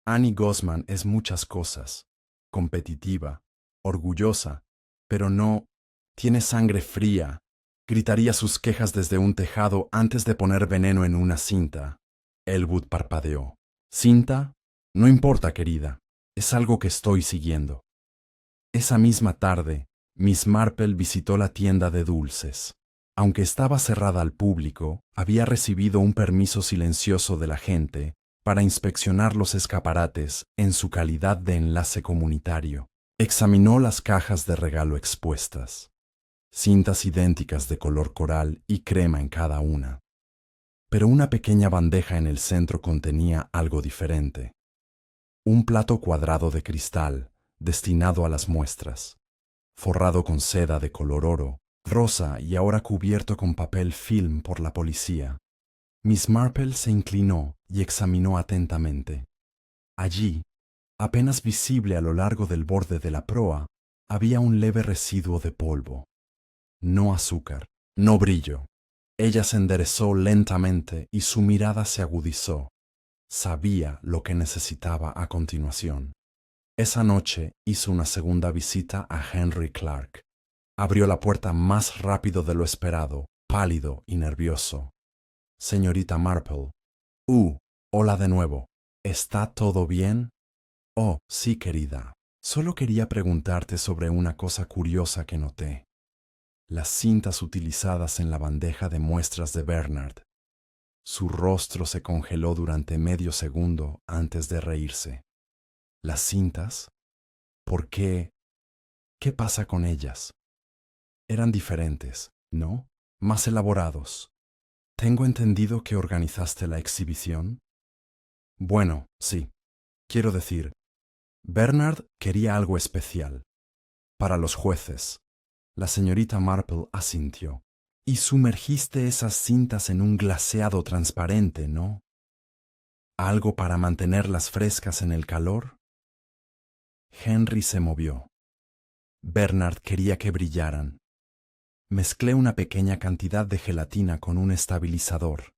A: Annie Gosman es muchas cosas. Competitiva, orgullosa, pero no, tiene sangre fría. Gritaría sus quejas desde un tejado antes de poner veneno en una cinta. Elwood parpadeó. ¿Cinta? No importa, querida. Es algo que estoy siguiendo. Esa misma tarde, Miss Marple visitó la tienda de dulces. Aunque estaba cerrada al público, había recibido un permiso silencioso de la gente para inspeccionar los escaparates en su calidad de enlace comunitario. Examinó las cajas de regalo expuestas. Cintas idénticas de color coral y crema en cada una. Pero una pequeña bandeja en el centro contenía algo diferente. Un plato cuadrado de cristal, destinado a las muestras, forrado con seda de color oro, rosa y ahora cubierto con papel film por la policía. Miss Marple se inclinó y examinó atentamente. Allí, apenas visible a lo largo del borde de la proa, había un leve residuo de polvo. No azúcar, no brillo. Ella se enderezó lentamente y su mirada se agudizó. Sabía lo que necesitaba a continuación. Esa noche hizo una segunda visita a Henry Clark. Abrió la puerta más rápido de lo esperado, pálido y nervioso. Señorita Marple. Hola de nuevo. ¿Está todo bien? Oh, sí, querida. Solo quería preguntarte sobre una cosa curiosa que noté. Las cintas utilizadas en la bandeja de muestras de Bernard. Su rostro se congeló durante medio segundo antes de reírse. ¿Las cintas? ¿Por qué? ¿Qué pasa con ellas? Eran diferentes, ¿no? Más elaborados. ¿Tengo entendido que organizaste la exhibición? Bueno, sí. Quiero decir, Bernard quería algo especial. Para los jueces. La señorita Marple asintió. Y sumergiste esas cintas en un glaseado transparente, ¿no? ¿Algo para mantenerlas frescas en el calor? Henry se movió. Bernard quería que brillaran. Mezclé una pequeña cantidad de gelatina con un estabilizador.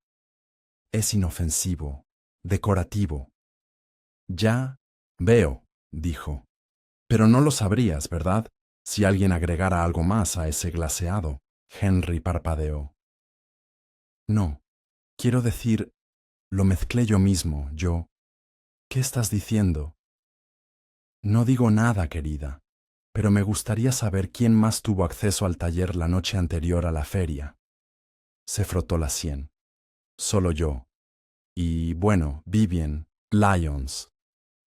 A: Es inofensivo, decorativo. Ya veo, dijo. Pero no lo sabrías, ¿verdad? Si alguien agregara algo más a ese glaseado. Henry parpadeó. No, quiero decir, lo mezclé yo mismo, yo. ¿Qué estás diciendo? No digo nada, querida, pero me gustaría saber quién más tuvo acceso al taller la noche anterior a la feria. Se frotó la sien. Solo yo. Y, bueno, Vivian Lyons.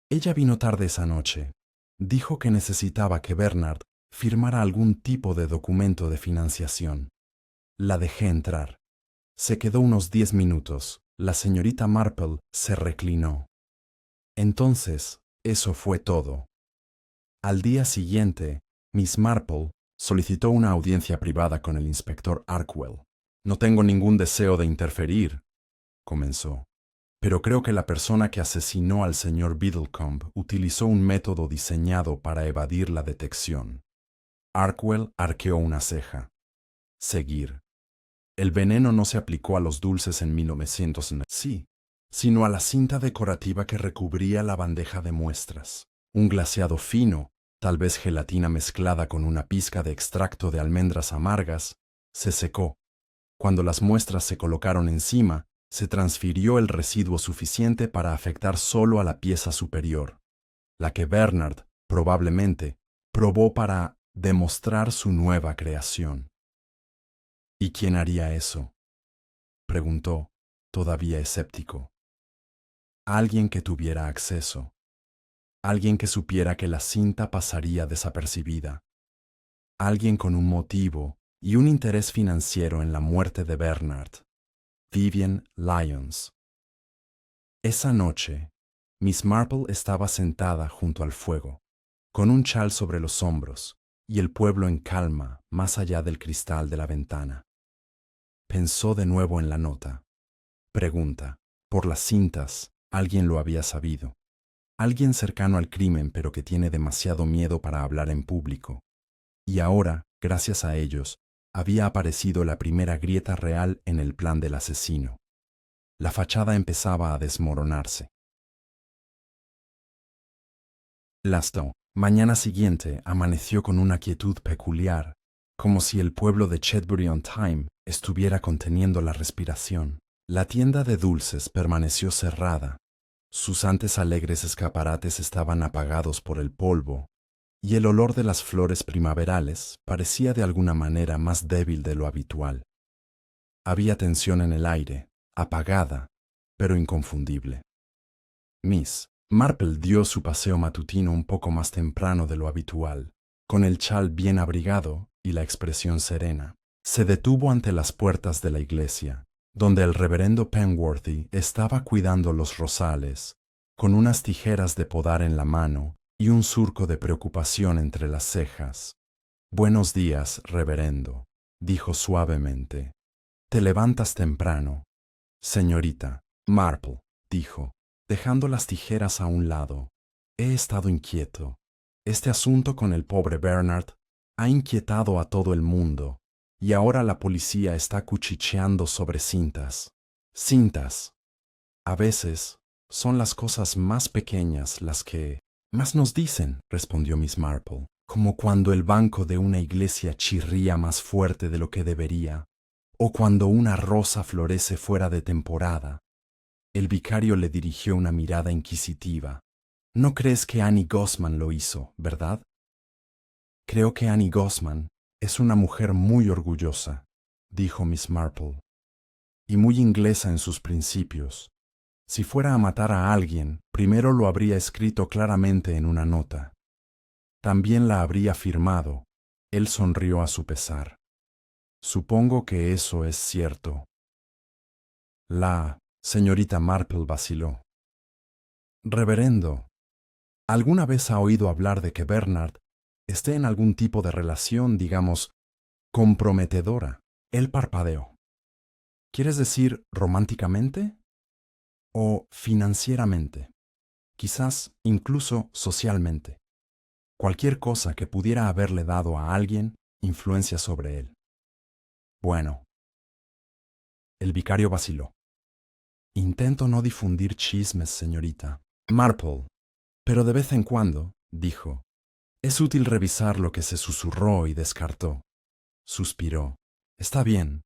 A: Ella vino tarde esa noche. Dijo que necesitaba que Bernard firmara algún tipo de documento de financiación. La dejé entrar. Se quedó unos 10 minutos. La señorita Marple se reclinó. Entonces, eso fue todo. Al día siguiente, Miss Marple solicitó una audiencia privada con el inspector Arkwell. No tengo ningún deseo de interferir, comenzó, pero creo que la persona que asesinó al señor Biddlecombe utilizó un método diseñado para evadir la detección. Arkwell arqueó una ceja. Seguir. El veneno no se aplicó a los dulces en 1900, sí, sino a la cinta decorativa que recubría la bandeja de muestras. Un glaseado fino, tal vez gelatina mezclada con una pizca de extracto de almendras amargas, se secó. Cuando las muestras se colocaron encima, se transfirió el residuo suficiente para afectar solo a la pieza superior, la que Bernard, probablemente, probó para demostrar su nueva creación. ¿Y quién haría eso?, preguntó, todavía escéptico. Alguien que tuviera acceso. Alguien que supiera que la cinta pasaría desapercibida. Alguien con un motivo y un interés financiero en la muerte de Bernard. Vivian Lyons. Esa noche, Miss Marple estaba sentada junto al fuego, con un chal sobre los hombros y el pueblo en calma más allá del cristal de la ventana. Pensó de nuevo en la nota. Pregunta. Por las cintas, alguien lo había sabido. Alguien cercano al crimen pero que tiene demasiado miedo para hablar en público. Y ahora, gracias a ellos, había aparecido la primera grieta real en el plan del asesino. La fachada empezaba a desmoronarse. Lasto. Mañana siguiente amaneció con una quietud peculiar, como si el pueblo de Chetbury-on-Tyne estuviera conteniendo la respiración. La tienda de dulces permaneció cerrada. Sus antes alegres escaparates estaban apagados por el polvo, y el olor de las flores primaverales parecía de alguna manera más débil de lo habitual. Había tensión en el aire, apagada, pero inconfundible. Miss Marple dio su paseo matutino un poco más temprano de lo habitual, con el chal bien abrigado y la expresión serena. Se detuvo ante las puertas de la iglesia, donde el reverendo Penworthy estaba cuidando los rosales, con unas tijeras de podar en la mano y un surco de preocupación entre las cejas. «Buenos días, reverendo», dijo suavemente. «Te levantas temprano». «Señorita Marple», dijo, dejando las tijeras a un lado. «He estado inquieto. Este asunto con el pobre Bernard ha inquietado a todo el mundo, y ahora la policía está cuchicheando sobre cintas. Cintas. A veces son las cosas más pequeñas las que más nos dicen», respondió Miss Marple, «como cuando el banco de una iglesia chirría más fuerte de lo que debería, o cuando una rosa florece fuera de temporada». El vicario le dirigió una mirada inquisitiva. «No crees que Annie Gosman lo hizo, ¿verdad?» «Creo que Annie Gosman es una mujer muy orgullosa», dijo Miss Marple, «y muy inglesa en sus principios. Si fuera a matar a alguien, primero lo habría escrito claramente en una nota. También la habría firmado». Él sonrió a su pesar. «Supongo que eso es cierto». La señorita Marple vaciló. «Reverendo, ¿alguna vez ha oído hablar de que Bernard esté en algún tipo de relación, digamos, comprometedora?» Él parpadeó. «¿Quieres decir románticamente? ¿O financieramente? Quizás incluso socialmente. Cualquier cosa que pudiera haberle dado a alguien influencia sobre él». «Bueno». El vicario vaciló. «Intento no difundir chismes, señorita Marple, pero de vez en cuando», dijo, «es útil revisar lo que se susurró y descartó». Suspiró. «Está bien.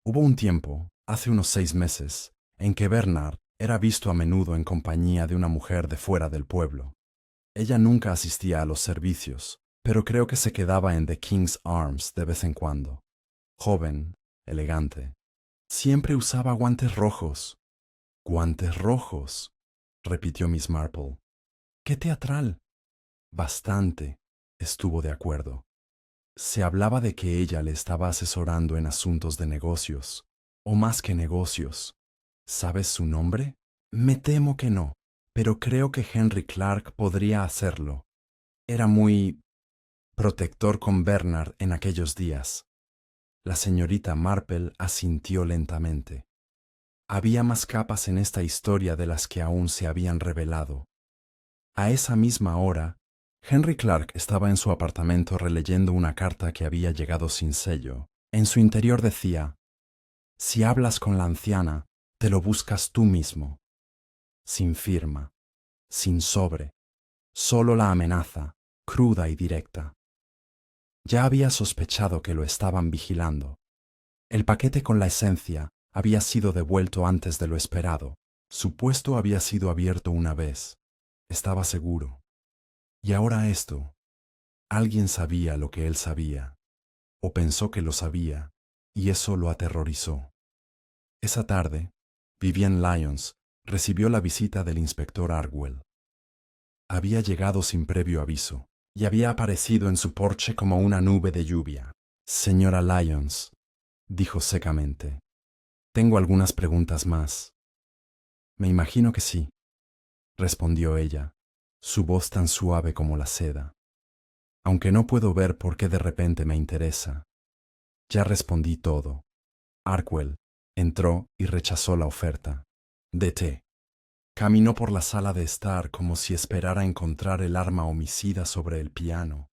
A: Hubo un tiempo, hace unos 6 meses, en que Bernard era visto a menudo en compañía de una mujer de fuera del pueblo. Ella nunca asistía a los servicios, pero creo que se quedaba en The King's Arms de vez en cuando. Joven, elegante. Siempre usaba guantes rojos». «Guantes rojos», repitió Miss Marple. «Qué teatral». «Bastante», estuvo de acuerdo. Se hablaba de que ella le estaba asesorando en asuntos de negocios, o más que negocios. ¿Sabes su nombre? Me temo que no, pero creo que Henry Clark podría hacerlo. Era muy protector con Bernard en aquellos días». La señorita Marple asintió lentamente. Había más capas en esta historia de las que aún se habían revelado. A esa misma hora, Henry Clark estaba en su apartamento releyendo una carta que había llegado sin sello. En su interior decía: «Si hablas con la anciana, te lo buscas tú mismo». Sin firma, sin sobre, solo la amenaza, cruda y directa. Ya había sospechado que lo estaban vigilando. El paquete con la esencia había sido devuelto antes de lo esperado. Su puesto había sido abierto una vez. Estaba seguro. Y ahora esto. Alguien sabía lo que él sabía, o pensó que lo sabía, y eso lo aterrorizó. Esa tarde, Vivienne Lyons recibió la visita del inspector Arkwell. Había llegado sin previo aviso, y había aparecido en su porche como una nube de lluvia. «Señora Lyons», dijo secamente, «tengo algunas preguntas más». «Me imagino que sí», respondió ella, su voz tan suave como la seda. «Aunque no puedo ver por qué de repente me interesa. Ya respondí todo». Arkwell entró y rechazó la oferta. De té. Caminó por la sala de estar como si esperara encontrar el arma homicida sobre el piano.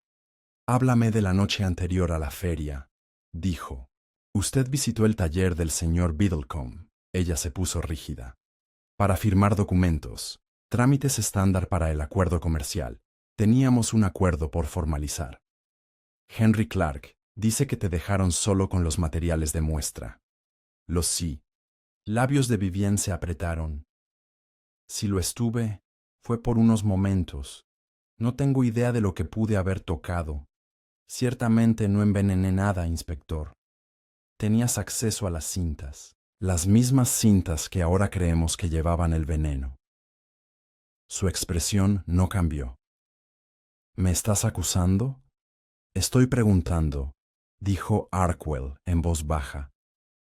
A: «Háblame de la noche anterior a la feria», dijo. «Usted visitó el taller del señor Biddlecombe». Ella se puso rígida. «Para firmar documentos, trámites estándar para el acuerdo comercial». Teníamos un acuerdo por formalizar. Henry Clark dice que te dejaron solo con los materiales de muestra. Los sí. Labios de Vivienne se apretaron. Si lo estuve, fue por unos momentos. No tengo idea de lo que pude haber tocado. Ciertamente no envenené nada, inspector. Tenías acceso a las cintas, las mismas cintas que ahora creemos que llevaban el veneno. Su expresión no cambió. ¿Me estás acusando? Estoy preguntando, dijo Arkwell en voz baja.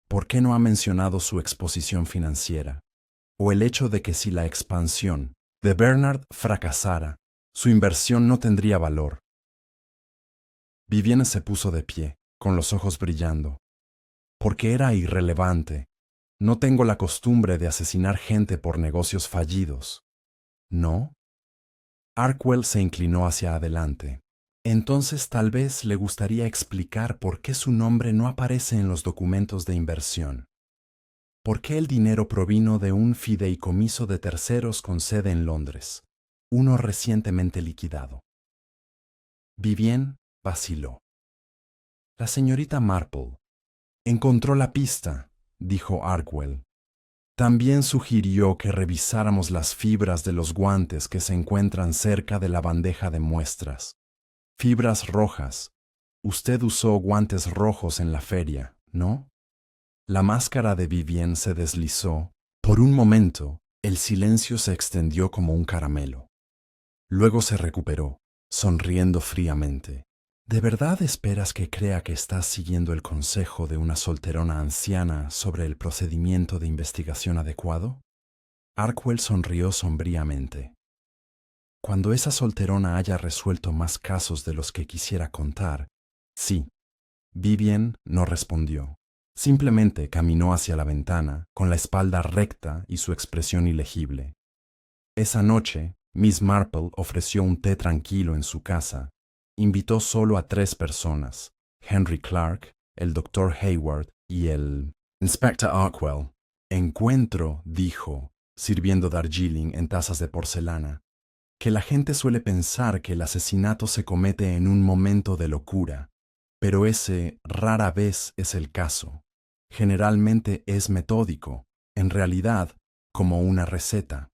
A: ¿Por qué no ha mencionado su exposición financiera? O el hecho de que si la expansión de Bernard fracasara, su inversión no tendría valor. Vivienne se puso de pie, con los ojos brillando. Porque era irrelevante. No tengo la costumbre de asesinar gente por negocios fallidos. ¿No? Arkwell se inclinó hacia adelante. Entonces tal vez le gustaría explicar por qué su nombre no aparece en los documentos de inversión. ¿Por qué el dinero provino de un fideicomiso de terceros con sede en Londres, uno recientemente liquidado? Vivienne vaciló. La señorita Marple encontró la pista, dijo Arkwell. También sugirió que revisáramos las fibras de los guantes que se encuentran cerca de la bandeja de muestras. Fibras rojas. Usted usó guantes rojos en la feria, ¿no? La máscara de Vivienne se deslizó. Por un momento, el silencio se extendió como un caramelo. Luego se recuperó, sonriendo fríamente. ¿De verdad esperas que crea que estás siguiendo el consejo de una solterona anciana sobre el procedimiento de investigación adecuado? Arkwell sonrió sombríamente. Cuando esa solterona haya resuelto más casos de los que quisiera contar, sí. Vivienne no respondió. Simplemente caminó hacia la ventana, con la espalda recta y su expresión ilegible. Esa noche, Miss Marple ofreció un té tranquilo en su casa. Invitó solo a 3 personas, Henry Clark, el Dr. Hayward y el Inspector Arkwell. Encuentro, dijo, sirviendo Darjeeling en tazas de porcelana, que la gente suele pensar que el asesinato se comete en un momento de locura, pero ese rara vez es el caso. Generalmente es metódico, en realidad, como una receta.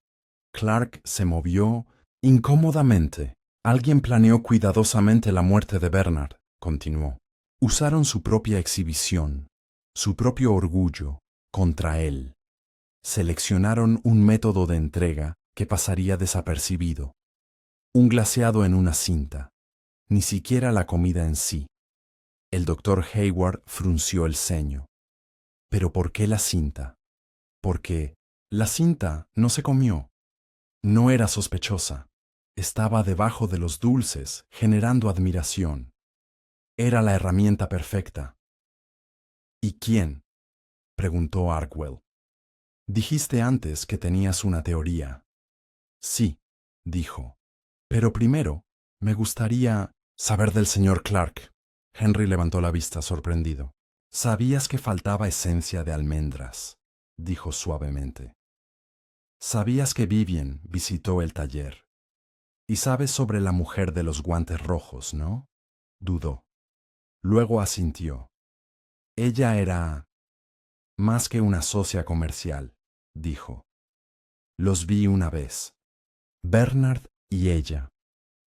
A: Clark se movió incómodamente. Alguien planeó cuidadosamente la muerte de Bernard, continuó. Usaron su propia exhibición, su propio orgullo, contra él. Seleccionaron un método de entrega que pasaría desapercibido. Un glaseado en una cinta. Ni siquiera la comida en sí. El doctor Hayward frunció el ceño. ¿Pero por qué la cinta? Porque la cinta no se comió. No era sospechosa. Estaba debajo de los dulces, generando admiración. Era la herramienta perfecta. ¿Y quién? Preguntó Arkwell. Dijiste antes que tenías una teoría. Sí, dijo. Pero primero, me gustaría saber del señor Clark. Henry levantó la vista sorprendido. Sabías que faltaba esencia de almendras, dijo suavemente. Sabías que Vivienne visitó el taller. Y sabes sobre la mujer de los guantes rojos, ¿no? Dudó. Luego asintió. Ella era más que una socia comercial, dijo. Los vi una vez. Bernard y ella,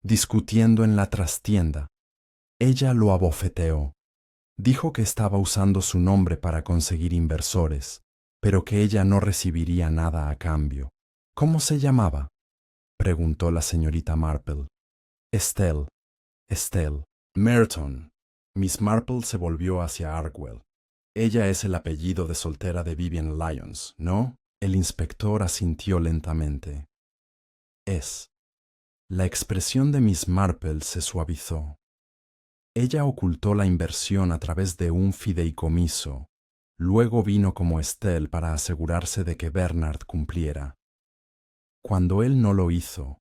A: discutiendo en la trastienda. Ella lo abofeteó. Dijo que estaba usando su nombre para conseguir inversores, pero que ella no recibiría nada a cambio. ¿Cómo se llamaba? Preguntó la señorita Marple. Estelle. Estelle. Merton. Miss Marple se volvió hacia Arkwell. Ella es el apellido de soltera de Vivienne Lyons, ¿no? El inspector asintió lentamente. Es. La expresión de Miss Marple se suavizó. Ella ocultó la inversión a través de un fideicomiso. Luego vino como Estelle para asegurarse de que Bernard cumpliera. Cuando él no lo hizo,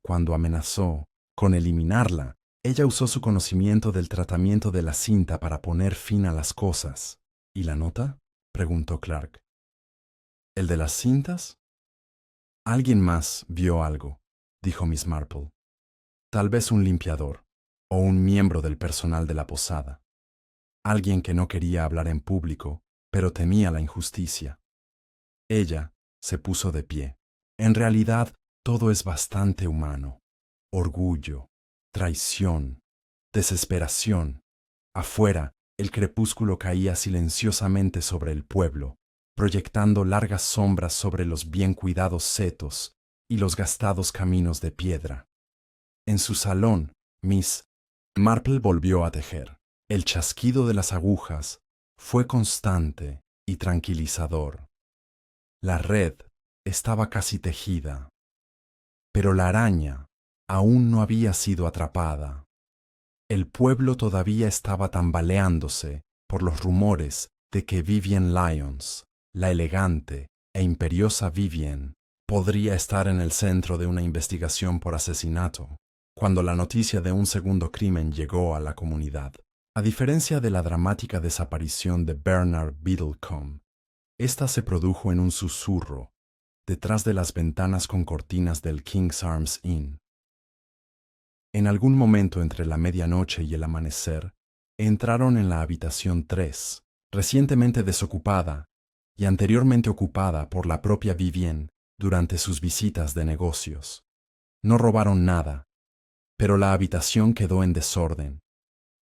A: cuando amenazó con eliminarla, ella usó su conocimiento del tratamiento de la cinta para poner fin a las cosas. ¿Y la nota? Preguntó Clark. ¿El de las cintas? Alguien más vio algo, dijo Miss Marple. Tal vez un limpiador o un miembro del personal de la posada. Alguien que no quería hablar en público, pero temía la injusticia. Ella se puso de pie. En realidad, todo es bastante humano. Orgullo, traición, desesperación. Afuera, el crepúsculo caía silenciosamente sobre el pueblo, proyectando largas sombras sobre los bien cuidados setos y los gastados caminos de piedra. En su salón, Miss Marple volvió a tejer. El chasquido de las agujas fue constante y tranquilizador. La red estaba casi tejida, pero la araña aún no había sido atrapada. El pueblo todavía estaba tambaleándose por los rumores de que Vivian Lyons, la elegante e imperiosa Vivian, podría estar en el centro de una investigación por asesinato, cuando la noticia de un segundo crimen llegó a la comunidad. A diferencia de la dramática desaparición de Bernard Biddlecombe, esta se produjo en un susurro, detrás de las ventanas con cortinas del King's Arms Inn. En algún momento entre la medianoche y el amanecer, entraron en la habitación 3, recientemente desocupada y anteriormente ocupada por la propia Vivienne durante sus visitas de negocios. No robaron nada, pero la habitación quedó en desorden.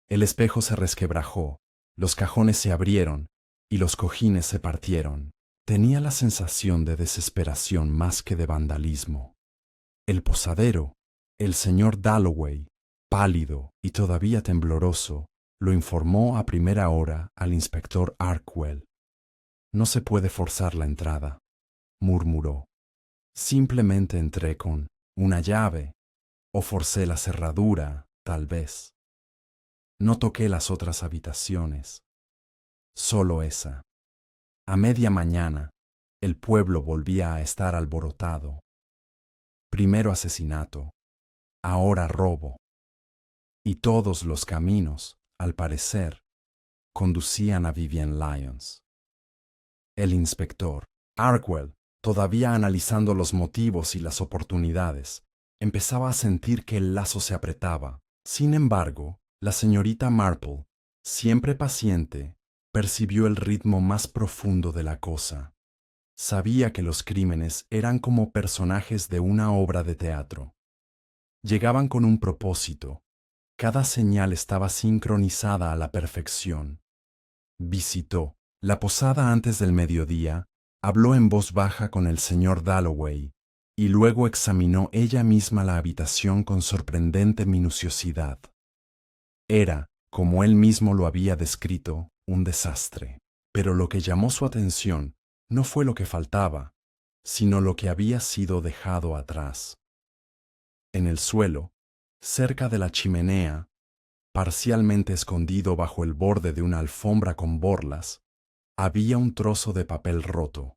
A: El espejo se resquebrajó, los cajones se abrieron y los cojines se partieron. Tenía la sensación de desesperación más que de vandalismo. El posadero, el señor Dalloway, pálido y todavía tembloroso, lo informó a primera hora al inspector Arkwell. «No se puede forzar la entrada», murmuró. «Simplemente entré con una llave, o forcé la cerradura, tal vez. No toqué las otras habitaciones, solo esa». A media mañana, el pueblo volvía a estar alborotado. Primero asesinato, ahora robo. Y todos los caminos, al parecer, conducían a Vivian Lyons. El inspector, Arkwell, todavía analizando los motivos y las oportunidades, empezaba a sentir que el lazo se apretaba. Sin embargo, la señorita Marple, siempre paciente, percibió el ritmo más profundo de la cosa. Sabía que los crímenes eran como personajes de una obra de teatro. Llegaban con un propósito. Cada señal estaba sincronizada a la perfección. Visitó la posada antes del mediodía, habló en voz baja con el señor Dalloway y luego examinó ella misma la habitación con sorprendente minuciosidad. Era, como él mismo lo había descrito, un desastre. Pero lo que llamó su atención no fue lo que faltaba, sino lo que había sido dejado atrás. En el suelo, cerca de la chimenea, parcialmente escondido bajo el borde de una alfombra con borlas, había un trozo de papel roto.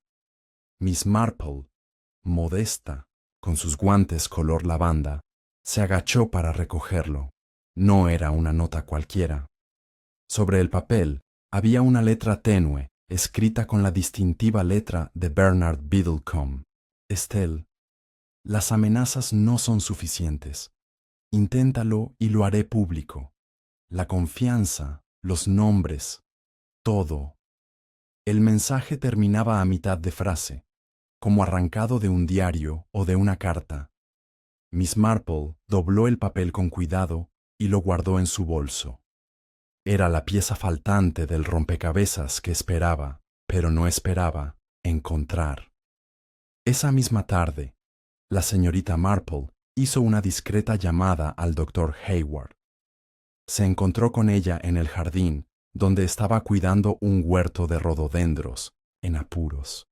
A: Miss Marple, modesta, con sus guantes color lavanda, se agachó para recogerlo. No era una nota cualquiera. Sobre el papel había una letra tenue, escrita con la distintiva letra de Bernard Biddlecombe. «Estelle, las amenazas no son suficientes. Inténtalo y lo haré público. La confianza, los nombres, todo». El mensaje terminaba a mitad de frase, como arrancado de un diario o de una carta. Miss Marple dobló el papel con cuidado y lo guardó en su bolso. Era la pieza faltante del rompecabezas que esperaba, pero no esperaba, encontrar. Esa misma tarde, la señorita Marple hizo una discreta llamada al doctor Hayward. Se encontró con ella en el jardín, donde estaba cuidando un huerto de rododendros, en apuros.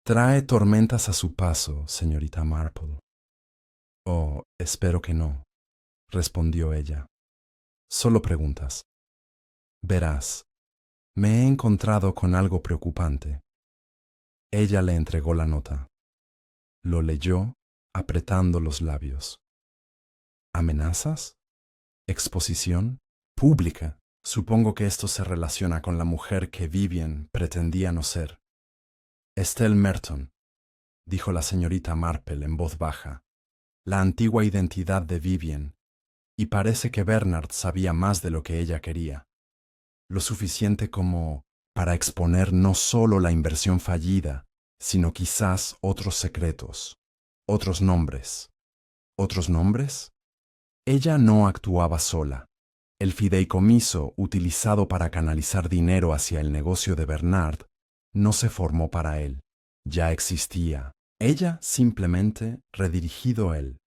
A: «Trae tormentas a su paso, señorita Marple». «Oh, espero que no», respondió ella. «Solo preguntas». «Verás, me he encontrado con algo preocupante». Ella le entregó la nota. Lo leyó, apretando los labios. ¿Amenazas? ¿Exposición? ¿Pública? Supongo que esto se relaciona con la mujer que Vivian pretendía no ser. «Estelle Merton», dijo la señorita Marple en voz baja. la antigua identidad de Vivian, y parece que Bernard sabía más de lo que ella quería. Lo suficiente como para exponer no solo la inversión fallida, sino quizás otros secretos, otros nombres. ¿Otros nombres? Ella no actuaba sola. El fideicomiso utilizado para canalizar dinero hacia el negocio de Bernard no se formó para él. Ya existía. Ella simplemente redirigido él.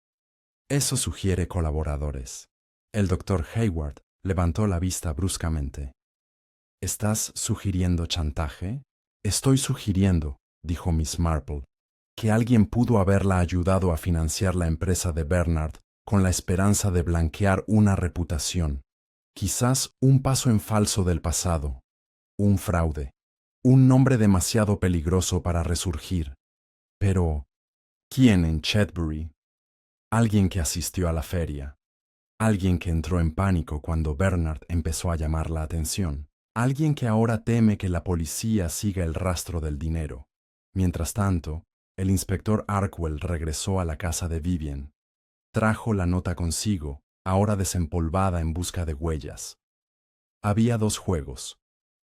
A: Eso sugiere colaboradores. El doctor Hayward levantó la vista bruscamente. ¿Estás sugiriendo chantaje? Estoy sugiriendo, dijo Miss Marple, que alguien pudo haberla ayudado a financiar la empresa de Bernard con la esperanza de blanquear una reputación, quizás un paso en falso del pasado, un fraude, un nombre demasiado peligroso para resurgir. Pero, ¿quién en Chetbury? Alguien que asistió a la feria, alguien que entró en pánico cuando Bernard empezó a llamar la atención, alguien que ahora teme que la policía siga el rastro del dinero. Mientras tanto, el inspector Arkwell regresó a la casa de Vivian. Trajo la nota consigo, ahora desempolvada en busca de huellas. Había dos juegos,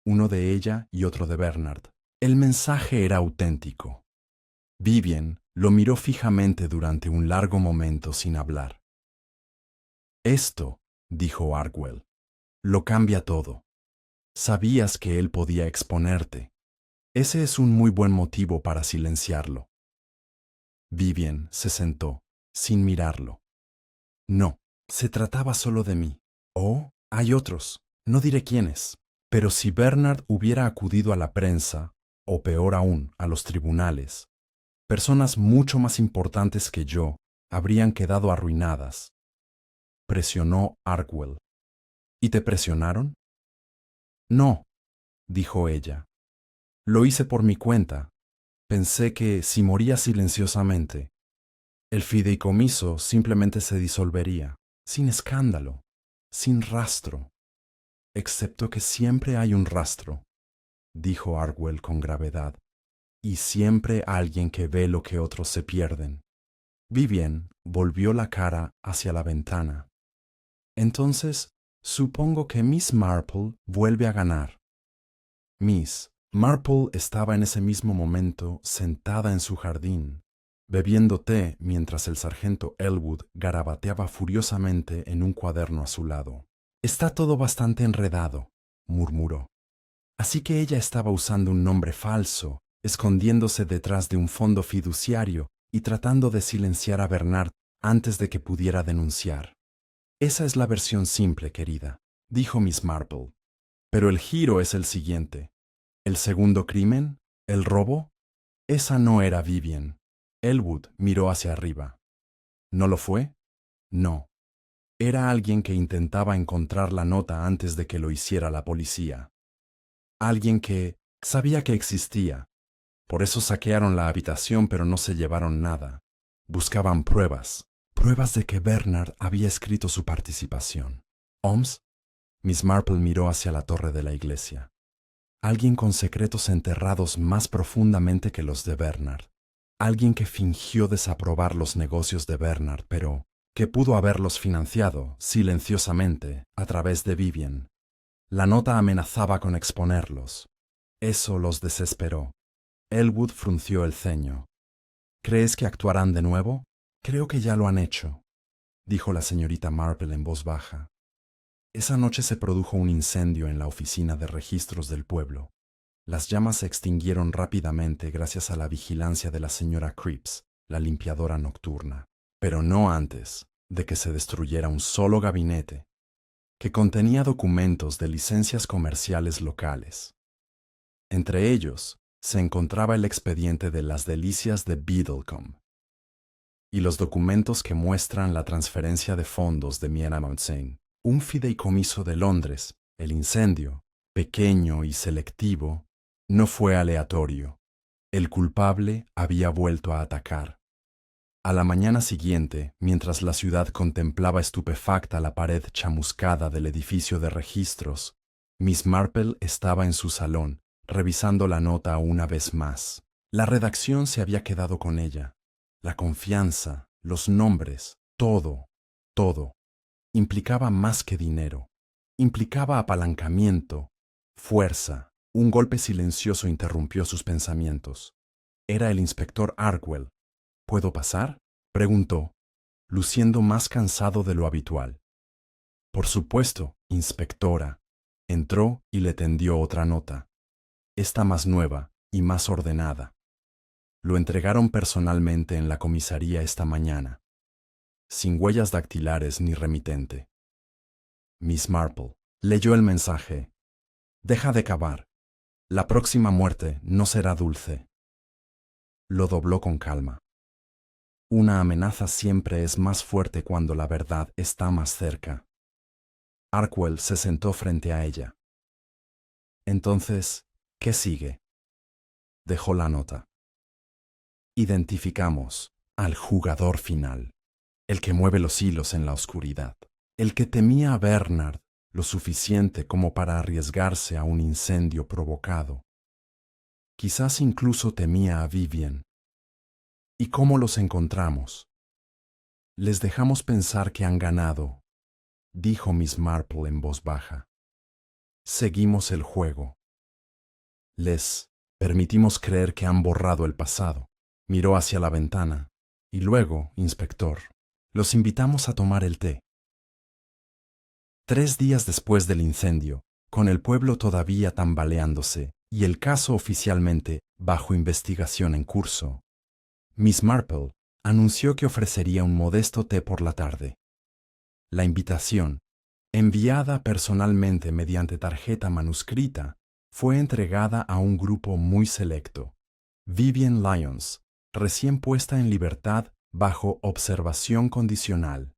A: uno de ella y otro de Bernard. El mensaje era auténtico. Vivian lo miró fijamente durante un largo momento sin hablar. Esto, dijo Arkwell, lo cambia todo. Sabías que él podía exponerte. Ese es un muy buen motivo para silenciarlo. Vivian se sentó, sin mirarlo. No, se trataba solo de mí. Oh, hay otros, no diré quiénes. Pero si Bernard hubiera acudido a la prensa, o peor aún, a los tribunales, personas mucho más importantes que yo habrían quedado arruinadas. Presionó Arkwell. ¿Y te presionaron? No, dijo ella. Lo hice por mi cuenta. Pensé que si moría silenciosamente, el fideicomiso simplemente se disolvería, sin escándalo, sin rastro. Excepto que siempre hay un rastro, dijo Arkwell con gravedad, y siempre alguien que ve lo que otros se pierden. Vivian volvió la cara hacia la ventana. Entonces, supongo que Miss Marple vuelve a ganar. Miss Marple estaba en ese mismo momento sentada en su jardín, bebiendo té mientras el sargento Elwood garabateaba furiosamente en un cuaderno a su lado. Está todo bastante enredado, murmuró. Así que ella estaba usando un nombre falso, escondiéndose detrás de un fondo fiduciario y tratando de silenciar a Bernard antes de que pudiera denunciar. Esa es la versión simple, querida, dijo Miss Marple. Pero el giro es el siguiente. ¿El segundo crimen? ¿El robo? Esa no era Vivian. Elwood miró hacia arriba. ¿No lo fue? No. Era alguien que intentaba encontrar la nota antes de que lo hiciera la policía. Alguien que sabía que existía. Por eso saquearon la habitación, pero no se llevaron nada. Buscaban pruebas, pruebas de que Bernard había escrito su participación. ¿Holmes? Miss Marple miró hacia la torre de la iglesia. Alguien con secretos enterrados más profundamente que los de Bernard. Alguien que fingió desaprobar los negocios de Bernard, pero que pudo haberlos financiado silenciosamente a través de Vivian. La nota amenazaba con exponerlos. Eso los desesperó. Elwood frunció el ceño. ¿Crees que actuarán de nuevo? Creo que ya lo han hecho, dijo la señorita Marple en voz baja. Esa noche se produjo un incendio en la oficina de registros del pueblo. Las llamas se extinguieron rápidamente gracias a la vigilancia de la señora Cripps, la limpiadora nocturna, pero no antes de que se destruyera un solo gabinete, que contenía documentos de licencias comerciales locales. Entre ellos se encontraba el expediente de las delicias de Biddlecombe y los documentos que muestran la transferencia de fondos de Miramauntsane, un fideicomiso de Londres. El incendio, pequeño y selectivo, no fue aleatorio. El culpable había vuelto a atacar. A la mañana siguiente, mientras la ciudad contemplaba estupefacta la pared chamuscada del edificio de registros, Miss Marple estaba en su salón, revisando la nota una vez más. La redacción se había quedado con ella. La confianza, los nombres, todo, todo. Implicaba más que dinero. Implicaba apalancamiento, fuerza. Un golpe silencioso interrumpió sus pensamientos. Era el inspector Arkwell. ¿Puedo pasar?, preguntó, luciendo más cansado de lo habitual. Por supuesto, inspectora. Entró y le tendió otra nota. Esta más nueva y más ordenada. Lo entregaron personalmente en la comisaría esta mañana, sin huellas dactilares ni remitente. Miss Marple leyó el mensaje. Deja de cavar. La próxima muerte no será dulce. Lo dobló con calma. Una amenaza siempre es más fuerte cuando la verdad está más cerca. Arkwell se sentó frente a ella. Entonces, ¿qué sigue? Dejó la nota. Identificamos al jugador final, el que mueve los hilos en la oscuridad, el que temía a Bernard lo suficiente como para arriesgarse a un incendio provocado. Quizás incluso temía a Vivian. ¿Y cómo los encontramos? Les dejamos pensar que han ganado, dijo Miss Marple en voz baja. Seguimos el juego. Les permitimos creer que han borrado el pasado. Miró hacia la ventana. Y luego, inspector, los invitamos a tomar el té. 3 días después del incendio, con el pueblo todavía tambaleándose y el caso oficialmente bajo investigación en curso, Miss Marple anunció que ofrecería un modesto té por la tarde. La invitación, enviada personalmente mediante tarjeta manuscrita, fue entregada a un grupo muy selecto. Vivian Lyons, recién puesta en libertad bajo observación condicional.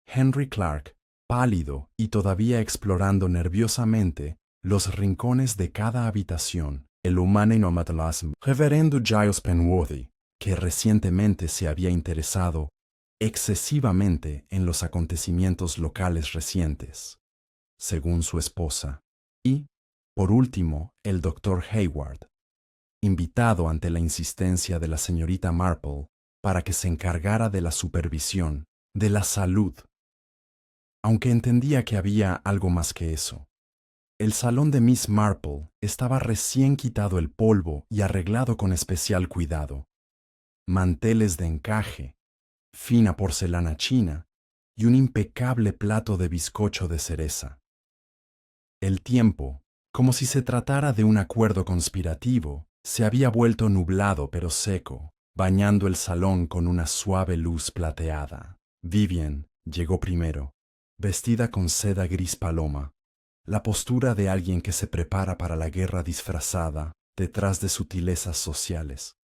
A: Henry Clark, pálido y todavía explorando nerviosamente los rincones de cada habitación. El humano inomatlasm. Reverendo Giles Penworthy, que recientemente se había interesado excesivamente en los acontecimientos locales recientes, según su esposa. Y, por último, el Dr. Hayward, invitado ante la insistencia de la señorita Marple para que se encargara de la supervisión de la salud. Aunque entendía que había algo más que eso. El salón de Miss Marple estaba recién quitado el polvo y arreglado con especial cuidado. Manteles de encaje, fina porcelana china y un impecable plato de bizcocho de cereza. El tiempo, como si se tratara de un acuerdo conspirativo, se había vuelto nublado pero seco, bañando el salón con una suave luz plateada. Vivian llegó primero, vestida con seda gris paloma, la postura de alguien que se prepara para la guerra disfrazada detrás de sutilezas sociales.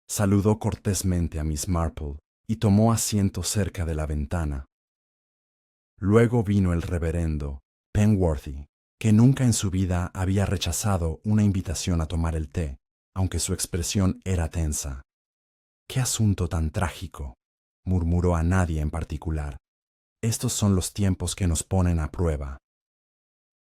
A: Saludó cortésmente a Miss Marple y tomó asiento cerca de la ventana. Luego vino el reverendo Penworthy, que nunca en su vida había rechazado una invitación a tomar el té, aunque su expresión era tensa. «¡Qué asunto tan trágico!», murmuró a nadie en particular. «Estos son los tiempos que nos ponen a prueba».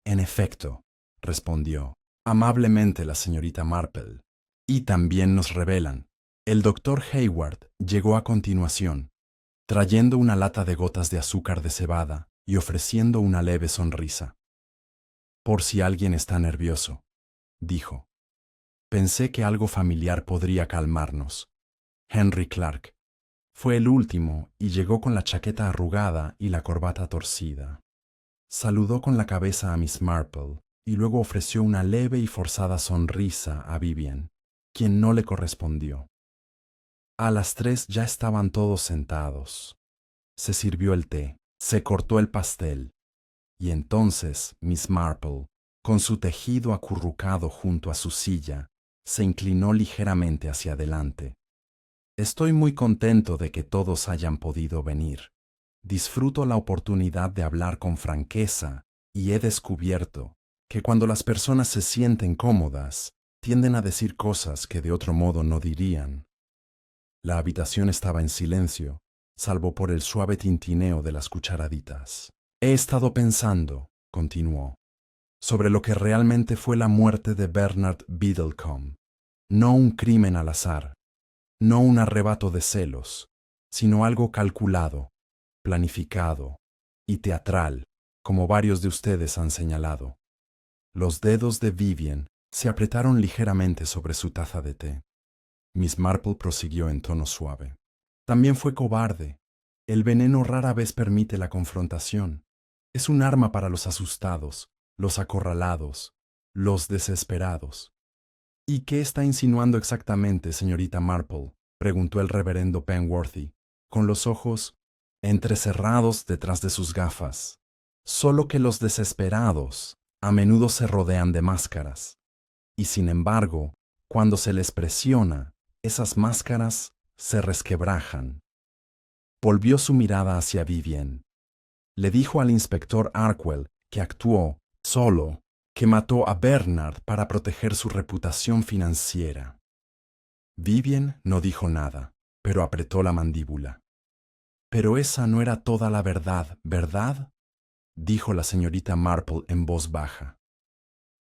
A: «En efecto», respondió amablemente la señorita Marple, «y también nos revelan». El doctor Hayward llegó a continuación, trayendo una lata de gotas de azúcar de cebada y ofreciendo una leve sonrisa. «Por si alguien está nervioso», dijo. «Pensé que algo familiar podría calmarnos». Henry Clark fue el último y llegó con la chaqueta arrugada y la corbata torcida. Saludó con la cabeza a Miss Marple y luego ofreció una leve y forzada sonrisa a Vivian, quien no le correspondió. A las 3 ya estaban todos sentados. Se sirvió el té, se cortó el pastel, y entonces Miss Marple, con su tejido acurrucado junto a su silla, se inclinó ligeramente hacia adelante. «Estoy muy contento de que todos hayan podido venir. Disfruto la oportunidad de hablar con franqueza y he descubierto que cuando las personas se sienten cómodas, tienden a decir cosas que de otro modo no dirían». La habitación estaba en silencio, salvo por el suave tintineo de las cucharaditas. «He estado pensando», continuó, «sobre lo que realmente fue la muerte de Bernard Biddlecombe. No un crimen al azar, no un arrebato de celos, sino algo calculado, planificado y teatral, como varios de ustedes han señalado. Los dedos de Vivian se apretaron ligeramente sobre su taza de té. Miss Marple prosiguió en tono suave. También fue cobarde. El veneno rara vez permite la confrontación. Es un arma para los asustados, los acorralados, los desesperados. ¿Y qué está insinuando exactamente, señorita Marple?, preguntó el reverendo Penworthy, con los ojos entrecerrados detrás de sus gafas. Solo que los desesperados a menudo se rodean de máscaras, y sin embargo, cuando se les presiona, esas máscaras se resquebrajan. Volvió su mirada hacia Vivian. Le dijo al inspector Arkwell que actuó solo, que mató a Bernard para proteger su reputación financiera. Vivian no dijo nada, pero apretó la mandíbula. «Pero esa no era toda la verdad, ¿verdad?», dijo la señorita Marple en voz baja.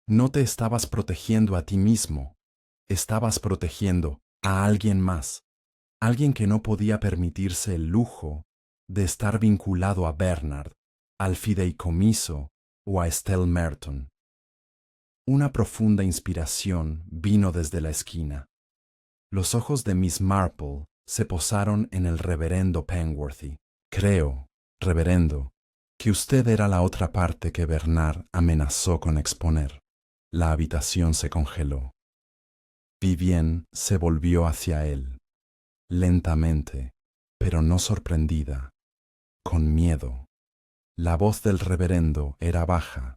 A: «No te estabas protegiendo a ti mismo, estabas protegiendo a alguien más, alguien que no podía permitirse el lujo de estar vinculado a Bernard, al fideicomiso o a Estelle Merton». Una profunda inspiración vino desde la esquina. Los ojos de Miss Marple se posaron en el reverendo Penworthy. «Creo, reverendo, que usted era la otra parte que Bernard amenazó con exponer». La habitación se congeló. Vivian se volvió hacia él, lentamente, pero no sorprendida, con miedo. La voz del reverendo era baja.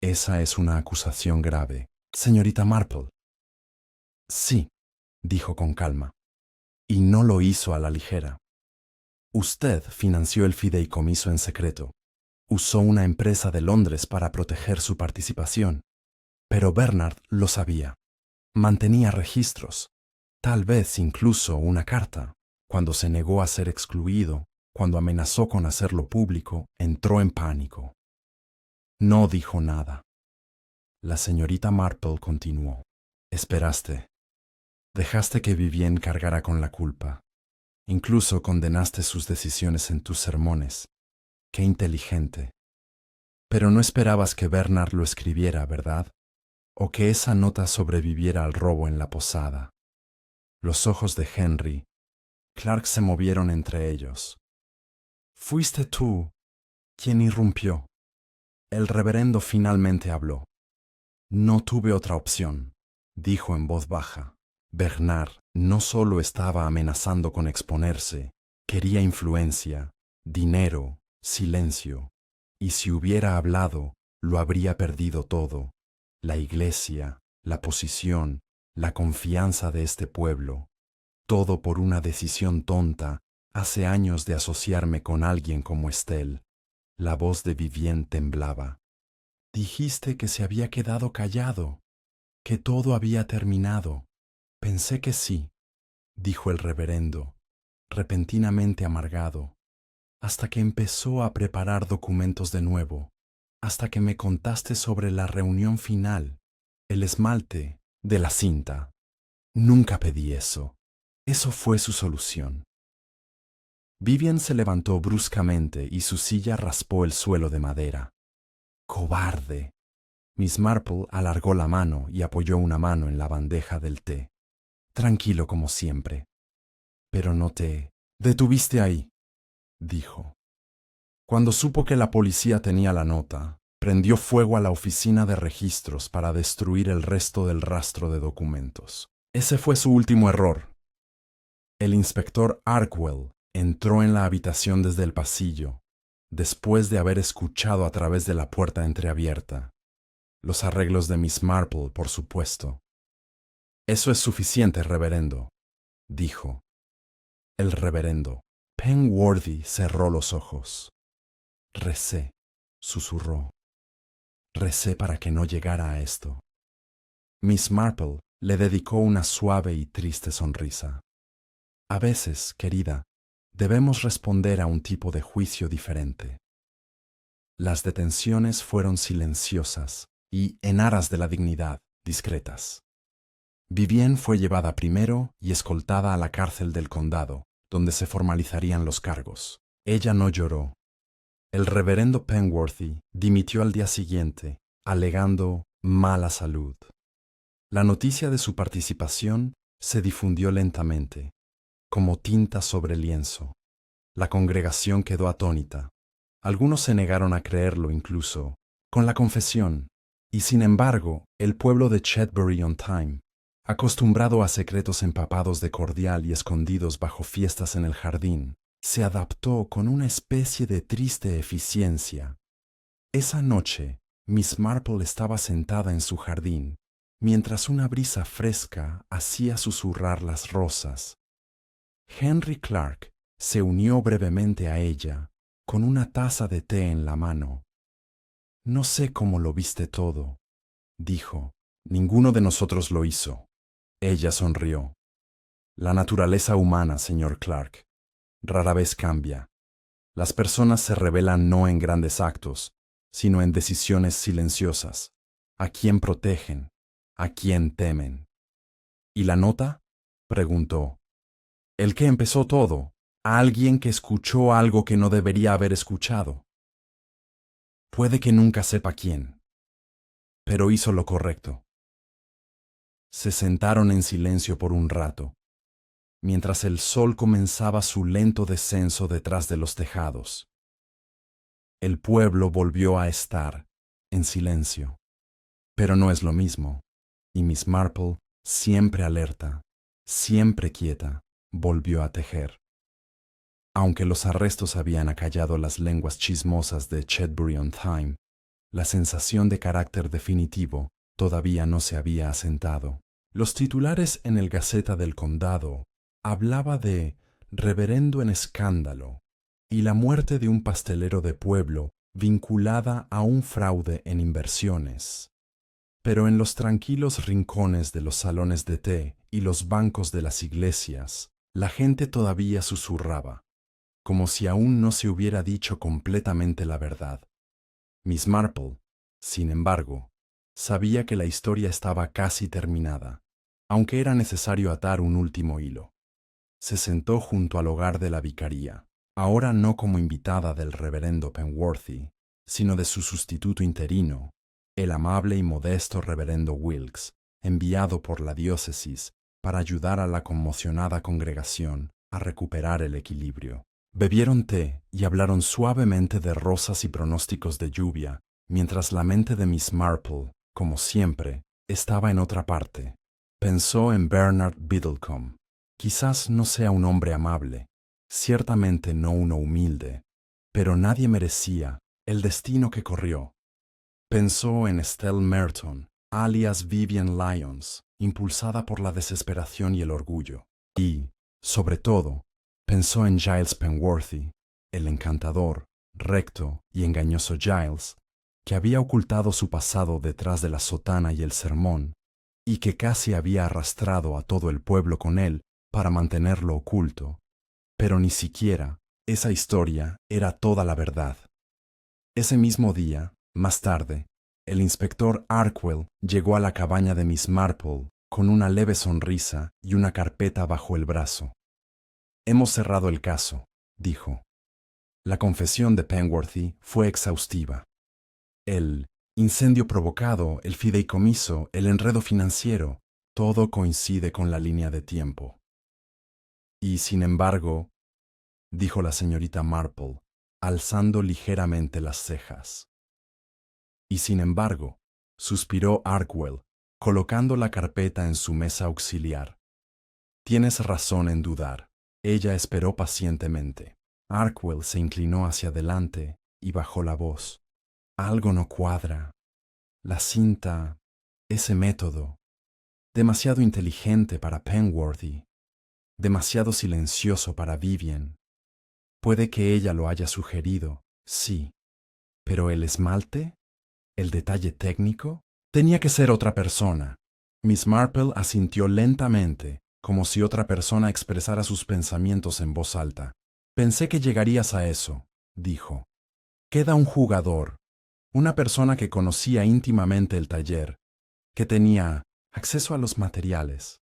A: «Esa es una acusación grave, señorita Marple». «Sí», dijo con calma, «y no lo hizo a la ligera. Usted financió el fideicomiso en secreto. Usó una empresa de Londres para proteger su participación. Pero Bernard lo sabía. Mantenía registros, tal vez incluso una carta. Cuando se negó a ser excluido, cuando amenazó con hacerlo público, entró en pánico. No dijo nada. La señorita Marple continuó. «Esperaste. Dejaste que Vivian cargara con la culpa. Incluso condenaste sus decisiones en tus sermones. Qué inteligente. Pero no esperabas que Bernard lo escribiera, ¿verdad? O que esa nota sobreviviera al robo en la posada». Los ojos de Henry Clark se movieron entre ellos. «Fuiste tú quien irrumpió». El reverendo finalmente habló. «No tuve otra opción», dijo en voz baja. Bernard no solo estaba amenazando con exponerse, quería influencia, dinero, silencio, y si hubiera hablado, lo habría perdido todo: la iglesia, la posición, la confianza de este pueblo, todo por una decisión tonta hace años de asociarme con alguien como Estelle. La voz de Vivian temblaba. «Dijiste que se había quedado callado, que todo había terminado». «Pensé que sí», dijo el reverendo, repentinamente amargado, «hasta que empezó a preparar documentos de nuevo, hasta que me contaste sobre la reunión final, el esmalte de la cinta. Nunca pedí eso. Eso fue su solución». Vivian se levantó bruscamente y su silla raspó el suelo de madera. «¡Cobarde!». Miss Marple alargó la mano y apoyó una mano en la bandeja del té. «Tranquilo como siempre». «Pero no te detuviste ahí», dijo. «Cuando supo que la policía tenía la nota, prendió fuego a la oficina de registros para destruir el resto del rastro de documentos. Ese fue su último error». El inspector Arkwell entró en la habitación desde el pasillo, después de haber escuchado a través de la puerta entreabierta. Los arreglos de Miss Marple, por supuesto. «Eso es suficiente, reverendo», dijo. El reverendo Penworthy cerró los ojos. «Recé», susurró. «Recé para que no llegara a esto». Miss Marple le dedicó una suave y triste sonrisa. «A veces, querida, debemos responder a un tipo de juicio diferente». Las detenciones fueron silenciosas y, en aras de la dignidad, discretas. Vivian fue llevada primero y escoltada a la cárcel del condado, donde se formalizarían los cargos. Ella no lloró. El reverendo Penworthy dimitió al día siguiente, alegando mala salud. La noticia de su participación se difundió lentamente, como tinta sobre lienzo. La congregación quedó atónita. Algunos se negaron a creerlo incluso, con la confesión, y sin embargo, el pueblo de Chetbury-on-Tyne, acostumbrado a secretos empapados de cordial y escondidos bajo fiestas en el jardín, se adaptó con una especie de triste eficiencia. Esa noche, Miss Marple estaba sentada en su jardín, mientras una brisa fresca hacía susurrar las rosas. Henry Clark se unió brevemente a ella, con una taza de té en la mano. «No sé cómo lo viste todo», dijo. «Ninguno de nosotros lo hizo». Ella sonrió. «La naturaleza humana, señor Clark, rara vez cambia. Las personas se revelan no en grandes actos, sino en decisiones silenciosas. ¿A quién protegen? ¿A quién temen?» «¿Y la nota?», preguntó. «El que empezó todo, a alguien que escuchó algo que no debería haber escuchado. Puede que nunca sepa quién, pero hizo lo correcto». Se sentaron en silencio por un rato, mientras el sol comenzaba su lento descenso detrás de los tejados. El pueblo volvió a estar en silencio. Pero no es lo mismo, y Miss Marple, siempre alerta, siempre quieta, volvió a tejer. Aunque los arrestos habían acallado las lenguas chismosas de Chetbury-on-Tyne, la sensación de carácter definitivo todavía no se había asentado. Los titulares en el Gaceta del Condado hablaba de reverendo en escándalo y la muerte de un pastelero de pueblo vinculada a un fraude en inversiones. Pero en los tranquilos rincones de los salones de té y los bancos de las iglesias, la gente todavía susurraba, como si aún no se hubiera dicho completamente la verdad. Miss Marple, sin embargo, sabía que la historia estaba casi terminada, aunque era necesario atar un último hilo. Se sentó junto al hogar de la vicaría, ahora no como invitada del reverendo Penworthy, sino de su sustituto interino, el amable y modesto reverendo Wilkes, enviado por la diócesis para ayudar a la conmocionada congregación a recuperar el equilibrio. Bebieron té y hablaron suavemente de rosas y pronósticos de lluvia, mientras la mente de Miss Marple, como siempre, estaba en otra parte. Pensó en Bernard Biddlecombe. Quizás no sea un hombre amable, ciertamente no uno humilde, pero nadie merecía el destino que corrió. Pensó en Estelle Merton, alias Vivian Lyons, impulsada por la desesperación y el orgullo. Y, sobre todo, pensó en Giles Penworthy, el encantador, recto y engañoso Giles, que había ocultado su pasado detrás de la sotana y el sermón, y que casi había arrastrado a todo el pueblo con él para mantenerlo oculto. Pero ni siquiera esa historia era toda la verdad. Ese mismo día, más tarde, el inspector Arkwell llegó a la cabaña de Miss Marple con una leve sonrisa y una carpeta bajo el brazo. «Hemos cerrado el caso», dijo. La confesión de Penworthy fue exhaustiva. El incendio provocado, el fideicomiso, el enredo financiero, todo coincide con la línea de tiempo. «Y sin embargo», dijo la señorita Marple, alzando ligeramente las cejas. «Y sin embargo», suspiró Arkwell, colocando la carpeta en su mesa auxiliar. «Tienes razón en dudar». Ella esperó pacientemente. Arkwell se inclinó hacia adelante y bajó la voz. «Algo no cuadra. La cinta, ese método, demasiado inteligente para Penworthy, demasiado silencioso para Vivian. Puede que ella lo haya sugerido, sí, pero el esmalte, el detalle técnico, tenía que ser otra persona». Miss Marple asintió lentamente, como si otra persona expresara sus pensamientos en voz alta. «Pensé que llegarías a eso», dijo. «Queda un jugador, una persona que conocía íntimamente el taller, que tenía acceso a los materiales,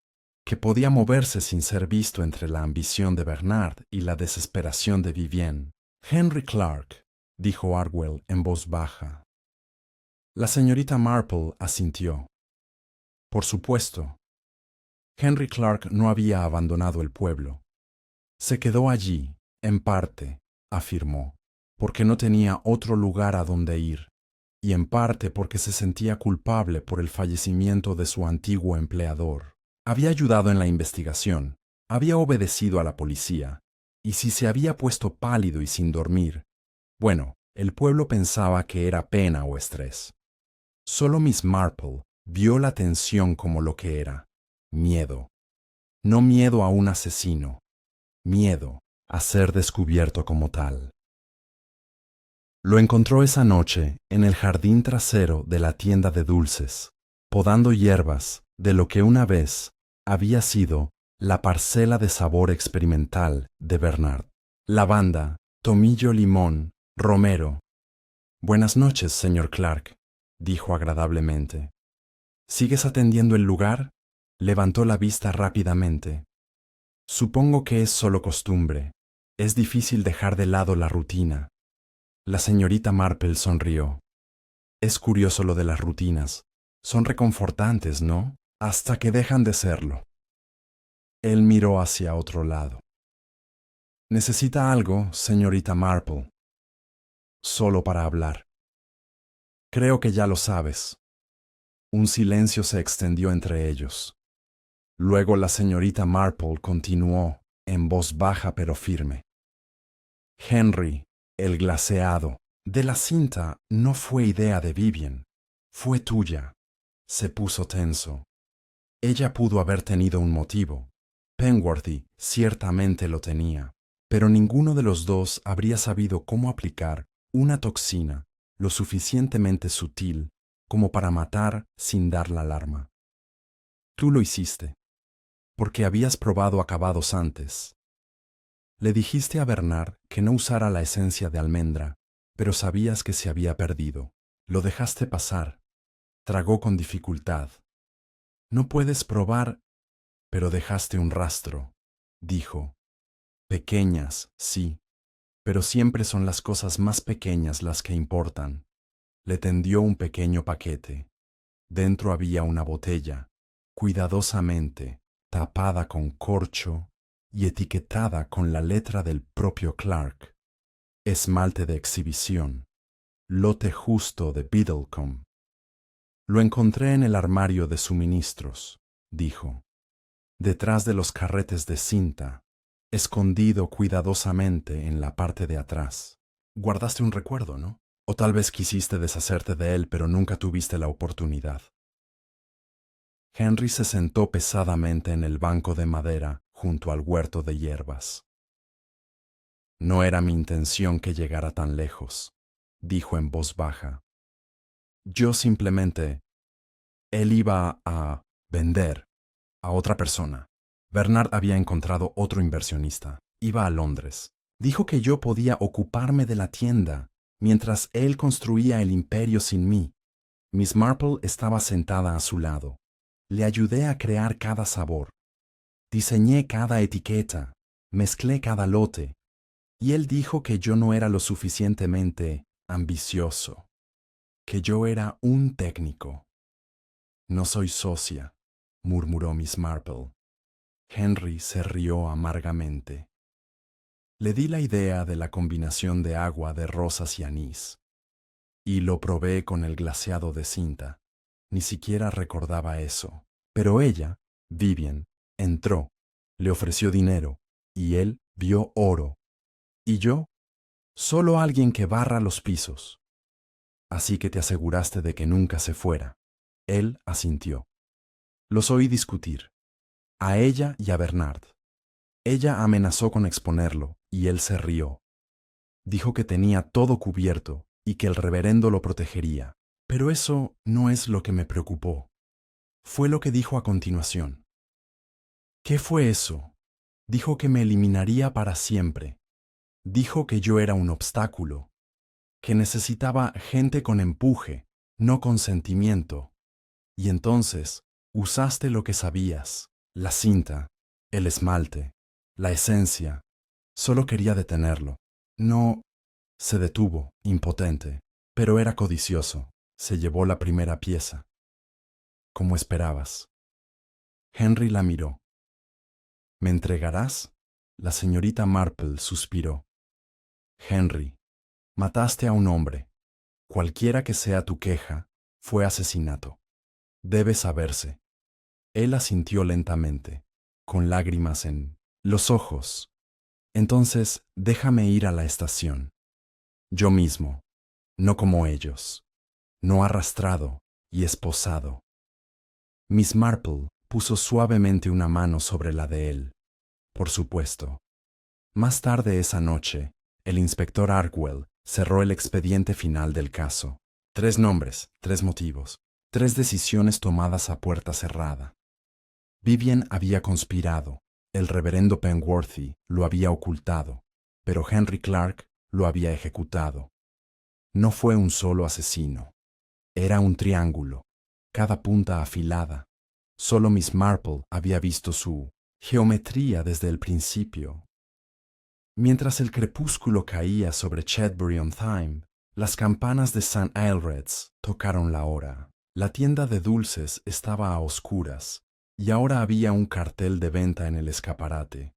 A: que podía moverse sin ser visto entre la ambición de Bernard y la desesperación de Vivienne. Henry Clark, dijo Arwell en voz baja. La señorita Marple asintió. Por supuesto. Henry Clark no había abandonado el pueblo. Se quedó allí, en parte, afirmó, porque no tenía otro lugar a donde ir, y en parte porque se sentía culpable por el fallecimiento de su antiguo empleador. Había ayudado en la investigación, había obedecido a la policía, y si se había puesto pálido y sin dormir, bueno, el pueblo pensaba que era pena o estrés. Solo Miss Marple vio la tensión como lo que era, miedo. No miedo a un asesino, miedo a ser descubierto como tal. Lo encontró esa noche en el jardín trasero de la tienda de dulces, podando hierbas de lo que una vez había sido la parcela de sabor experimental de Bernard. Lavanda, tomillo, limón, romero. Buenas noches, señor Clark, dijo agradablemente. ¿Sigues atendiendo el lugar? Levantó la vista rápidamente. Supongo que es solo costumbre. Es difícil dejar de lado la rutina. La señorita Marple sonrió. Es curioso lo de las rutinas. Son reconfortantes, ¿no? Hasta que dejan de serlo. Él miró hacia otro lado. ¿Necesita algo, señorita Marple? Solo para hablar. Creo que ya lo sabes. Un silencio se extendió entre ellos. Luego la señorita Marple continuó, en voz baja pero firme. Henry, el glaseado, de la cinta no fue idea de Vivienne, fue tuya. Se puso tenso. Ella pudo haber tenido un motivo. Penworthy ciertamente lo tenía, pero ninguno de los dos habría sabido cómo aplicar una toxina lo suficientemente sutil como para matar sin dar la alarma. Tú lo hiciste, porque habías probado acabados antes. Le dijiste a Bernard que no usara la esencia de almendra, pero sabías que se había perdido. Lo dejaste pasar. Tragó con dificultad. No puedes probar, pero dejaste un rastro, dijo. Pequeñas, sí, pero siempre son las cosas más pequeñas las que importan. Le tendió un pequeño paquete. Dentro había una botella, cuidadosamente, tapada con corcho y etiquetada con la letra del propio Clark. Esmalte de exhibición. Lote justo de Biddlecombe. Lo encontré en el armario de suministros, dijo. Detrás de los carretes de cinta, escondido cuidadosamente en la parte de atrás. Guardaste un recuerdo, ¿no? O tal vez quisiste deshacerte de él, pero nunca tuviste la oportunidad. Henry se sentó pesadamente en el banco de madera junto al huerto de hierbas. No era mi intención que llegara tan lejos, dijo en voz baja. Yo simplemente... Él iba a vender a otra persona. Bernard había encontrado otro inversionista. Iba a Londres. Dijo que yo podía ocuparme de la tienda mientras él construía el imperio sin mí. Miss Marple estaba sentada a su lado. Le ayudé a crear cada sabor. Diseñé cada etiqueta. Mezclé cada lote. Y él dijo que yo no era lo suficientemente ambicioso. Que yo era un técnico. No soy socia, murmuró Miss Marple. Henry se rió amargamente. Le di la idea de la combinación de agua de rosas y anís. Y lo probé con el glaseado de cinta. Ni siquiera recordaba eso. Pero ella, Vivienne, entró, le ofreció dinero, y él vio oro. ¿Y yo? Solo alguien que barra los pisos. Así que te aseguraste de que nunca se fuera. Él asintió. Los oí discutir. A ella y a Bernard. Ella amenazó con exponerlo, y él se rió. Dijo que tenía todo cubierto y que el reverendo lo protegería. Pero eso no es lo que me preocupó. Fue lo que dijo a continuación. ¿Qué fue eso? Dijo que me eliminaría para siempre. Dijo que yo era un obstáculo, que necesitaba gente con empuje, no con sentimiento. Y entonces usaste lo que sabías. La cinta, el esmalte, la esencia. Solo quería detenerlo. No. Se detuvo, impotente, pero era codicioso. Se llevó la primera pieza. Como esperabas. Henry la miró. ¿Me entregarás? La señorita Marple suspiró. Henry, mataste a un hombre. Cualquiera que sea tu queja, fue asesinato. Debe saberse. Él asintió lentamente, con lágrimas en los ojos. Entonces, déjame ir a la estación. Yo mismo, no como ellos. No arrastrado y esposado. Miss Marple puso suavemente una mano sobre la de él. Por supuesto. Más tarde esa noche, el inspector Arkwell cerró el expediente final del caso. 3 nombres, 3 motivos, 3 decisiones tomadas a puerta cerrada. Vivian había conspirado, el reverendo Penworthy lo había ocultado, pero Henry Clark lo había ejecutado. No fue un solo asesino. Era un triángulo, cada punta afilada. Solo Miss Marple había visto su geometría desde el principio. Mientras el crepúsculo caía sobre Chetbury-on-Thyme, las campanas de St. Aelred's tocaron la hora. La tienda de dulces estaba a oscuras, y ahora había un cartel de venta en el escaparate.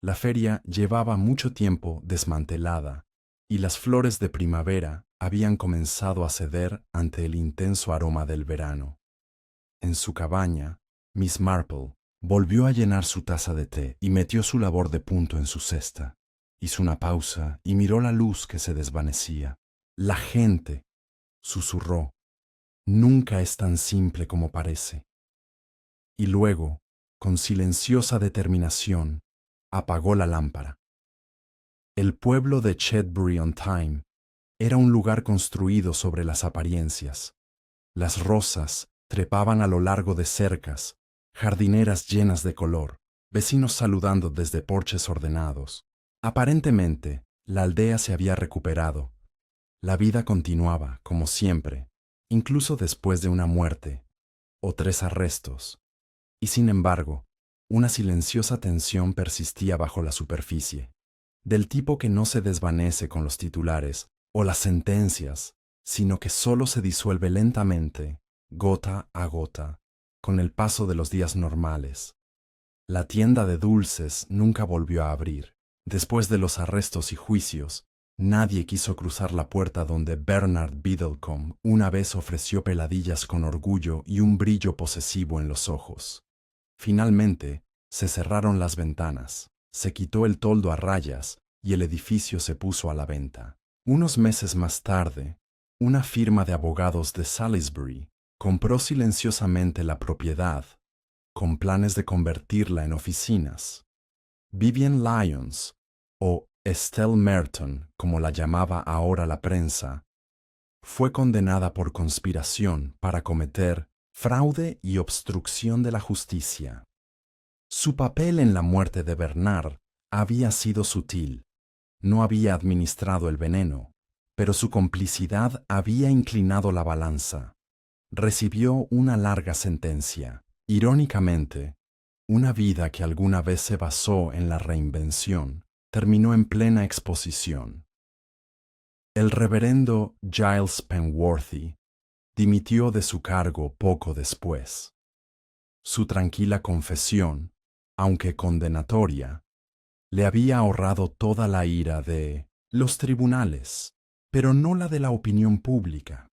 A: La feria llevaba mucho tiempo desmantelada, y las flores de primavera habían comenzado a ceder ante el intenso aroma del verano. En su cabaña, Miss Marple volvió a llenar su taza de té y metió su labor de punto en su cesta. Hizo una pausa y miró la luz que se desvanecía. La gente, susurró, nunca es tan simple como parece. Y luego, con silenciosa determinación, apagó la lámpara. El pueblo de Chetbury-on-Thyme era un lugar construido sobre las apariencias. Las rosas trepaban a lo largo de cercas, jardineras llenas de color, vecinos saludando desde porches ordenados. Aparentemente, la aldea se había recuperado. La vida continuaba, como siempre, incluso después de una muerte o 3 arrestos. Y sin embargo, una silenciosa tensión persistía bajo la superficie, del tipo que no se desvanece con los titulares o las sentencias, sino que solo se disuelve lentamente, gota a gota, con el paso de los días normales. La tienda de dulces nunca volvió a abrir. Después de los arrestos y juicios, nadie quiso cruzar la puerta donde Bernard Biddlecombe una vez ofreció peladillas con orgullo y un brillo posesivo en los ojos. Finalmente, se cerraron las ventanas, se quitó el toldo a rayas y el edificio se puso a la venta. Unos meses más tarde, una firma de abogados de Salisbury compró silenciosamente la propiedad, con planes de convertirla en oficinas. Vivian Lyons, o Estelle Merton, como la llamaba ahora la prensa, fue condenada por conspiración para cometer fraude y obstrucción de la justicia. Su papel en la muerte de Bernard había sido sutil. No había administrado el veneno, pero su complicidad había inclinado la balanza. Recibió una larga sentencia. Irónicamente, una vida que alguna vez se basó en la reinvención terminó en plena exposición. El reverendo Giles Penworthy dimitió de su cargo poco después. Su tranquila confesión, aunque condenatoria, le había ahorrado toda la ira de los tribunales, pero no la de la opinión pública.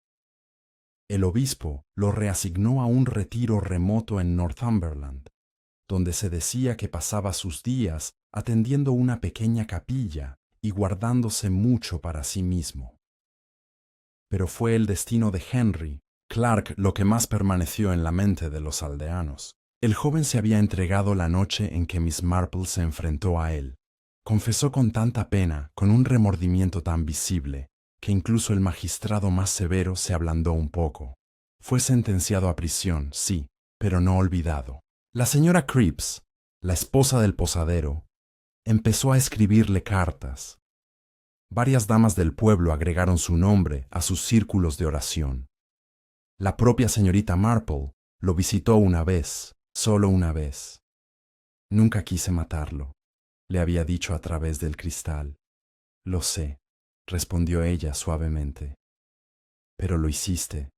A: El obispo lo reasignó a un retiro remoto en Northumberland, donde se decía que pasaba sus días atendiendo una pequeña capilla y guardándose mucho para sí mismo. Pero fue el destino de Henry Clark lo que más permaneció en la mente de los aldeanos. El joven se había entregado la noche en que Miss Marple se enfrentó a él. Confesó con tanta pena, con un remordimiento tan visible, que incluso el magistrado más severo se ablandó un poco. Fue sentenciado a prisión, sí, pero no olvidado. La señora Cripps, la esposa del posadero, empezó a escribirle cartas. Varias damas del pueblo agregaron su nombre a sus círculos de oración. La propia señorita Marple lo visitó una vez, solo una vez. Nunca quise matarlo, le había dicho a través del cristal. Lo sé, respondió ella suavemente. Pero lo hiciste.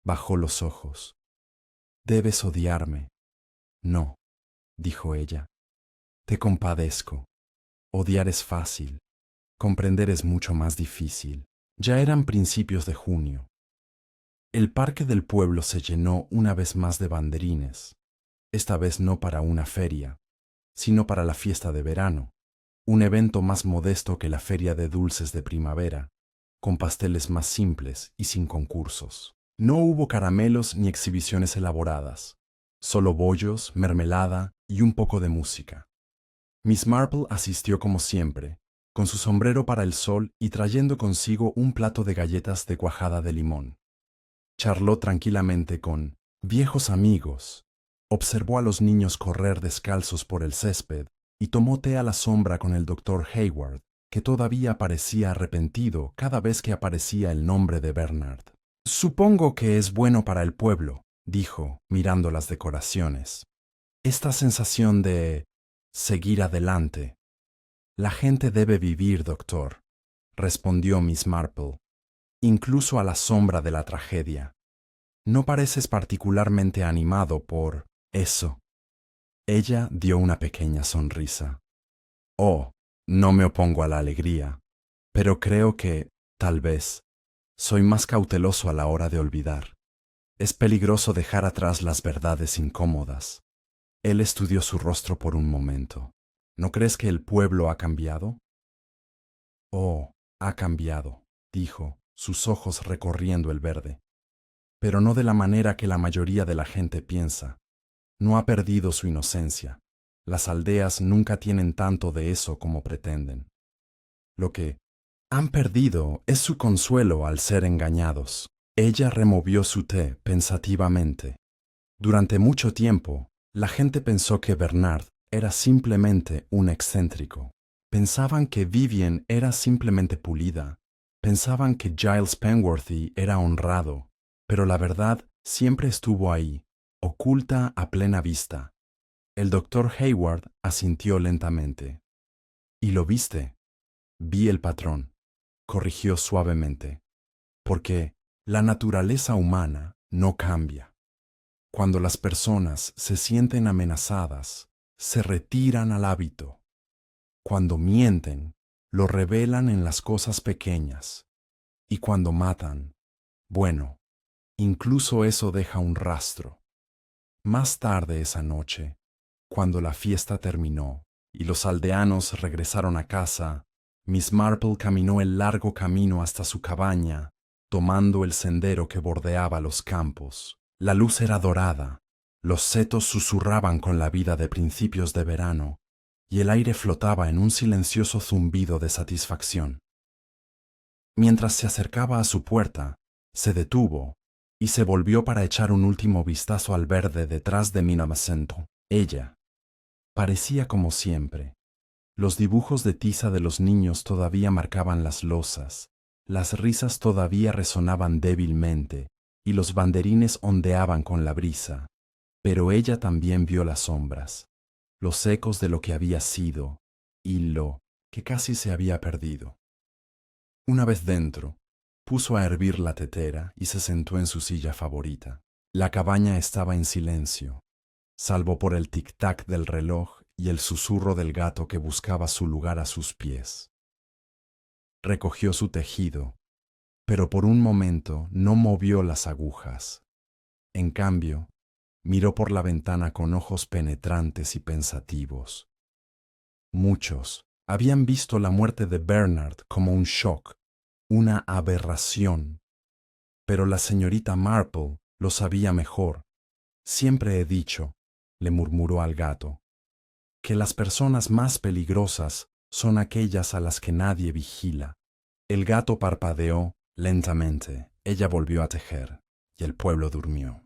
A: Bajó los ojos. Debes odiarme. No, dijo ella. Te compadezco. Odiar es fácil. Comprender es mucho más difícil. Ya eran principios de junio. El parque del pueblo se llenó una vez más de banderines, esta vez no para una feria, sino para la fiesta de verano, un evento más modesto que la feria de dulces de primavera, con pasteles más simples y sin concursos. No hubo caramelos ni exhibiciones elaboradas, solo bollos, mermelada y un poco de música. Miss Marple asistió como siempre, con su sombrero para el sol y trayendo consigo un plato de galletas de cuajada de limón. Charló tranquilamente con viejos amigos, observó a los niños correr descalzos por el césped y tomó té a la sombra con el doctor Hayward, que todavía parecía arrepentido cada vez que aparecía el nombre de Bernard. Supongo que es bueno para el pueblo, dijo, mirando las decoraciones. Esta sensación de seguir adelante. La gente debe vivir, doctor, respondió Miss Marple, incluso a la sombra de la tragedia. No pareces particularmente animado por eso. Ella dio una pequeña sonrisa. Oh, no me opongo a la alegría, pero creo que, tal vez, soy más cauteloso a la hora de olvidar. Es peligroso dejar atrás las verdades incómodas. Él estudió su rostro por un momento. ¿No crees que el pueblo ha cambiado? Oh, ha cambiado, dijo, sus ojos recorriendo el verde. Pero no de la manera que la mayoría de la gente piensa. No ha perdido su inocencia. Las aldeas nunca tienen tanto de eso como pretenden. Lo que han perdido es su consuelo al ser engañados. Ella removió su té pensativamente. Durante mucho tiempo, la gente pensó que Bernard era simplemente un excéntrico. Pensaban que Vivien era simplemente pulida. Pensaban que Giles Penworthy era honrado. Pero la verdad siempre estuvo ahí, oculta a plena vista. El doctor Hayward asintió lentamente. ¿Y lo viste? Vi el patrón, corrigió suavemente. Porque la naturaleza humana no cambia. Cuando las personas se sienten amenazadas, se retiran al hábito. Cuando mienten, lo revelan en las cosas pequeñas. Y cuando matan, bueno, incluso eso deja un rastro. Más tarde esa noche, cuando la fiesta terminó y los aldeanos regresaron a casa, Miss Marple caminó el largo camino hasta su cabaña, tomando el sendero que bordeaba los campos. La luz era dorada, los setos susurraban con la vida de principios de verano, y el aire flotaba en un silencioso zumbido de satisfacción. Mientras se acercaba a su puerta, se detuvo y se volvió para echar un último vistazo al verde detrás de Minamacento. Ella parecía como siempre. Los dibujos de tiza de los niños todavía marcaban las losas, las risas todavía resonaban débilmente, y los banderines ondeaban con la brisa. Pero ella también vio las sombras, los ecos de lo que había sido, y lo que casi se había perdido. Una vez dentro, puso a hervir la tetera y se sentó en su silla favorita. La cabaña estaba en silencio, salvo por el tic-tac del reloj y el susurro del gato que buscaba su lugar a sus pies. Recogió su tejido, pero por un momento no movió las agujas. En cambio, miró por la ventana con ojos penetrantes y pensativos. Muchos habían visto la muerte de Bernard como un shock, una aberración. Pero la señorita Marple lo sabía mejor. Siempre he dicho, le murmuró al gato, que las personas más peligrosas son aquellas a las que nadie vigila. El gato parpadeó lentamente. Ella volvió a tejer, y el pueblo durmió.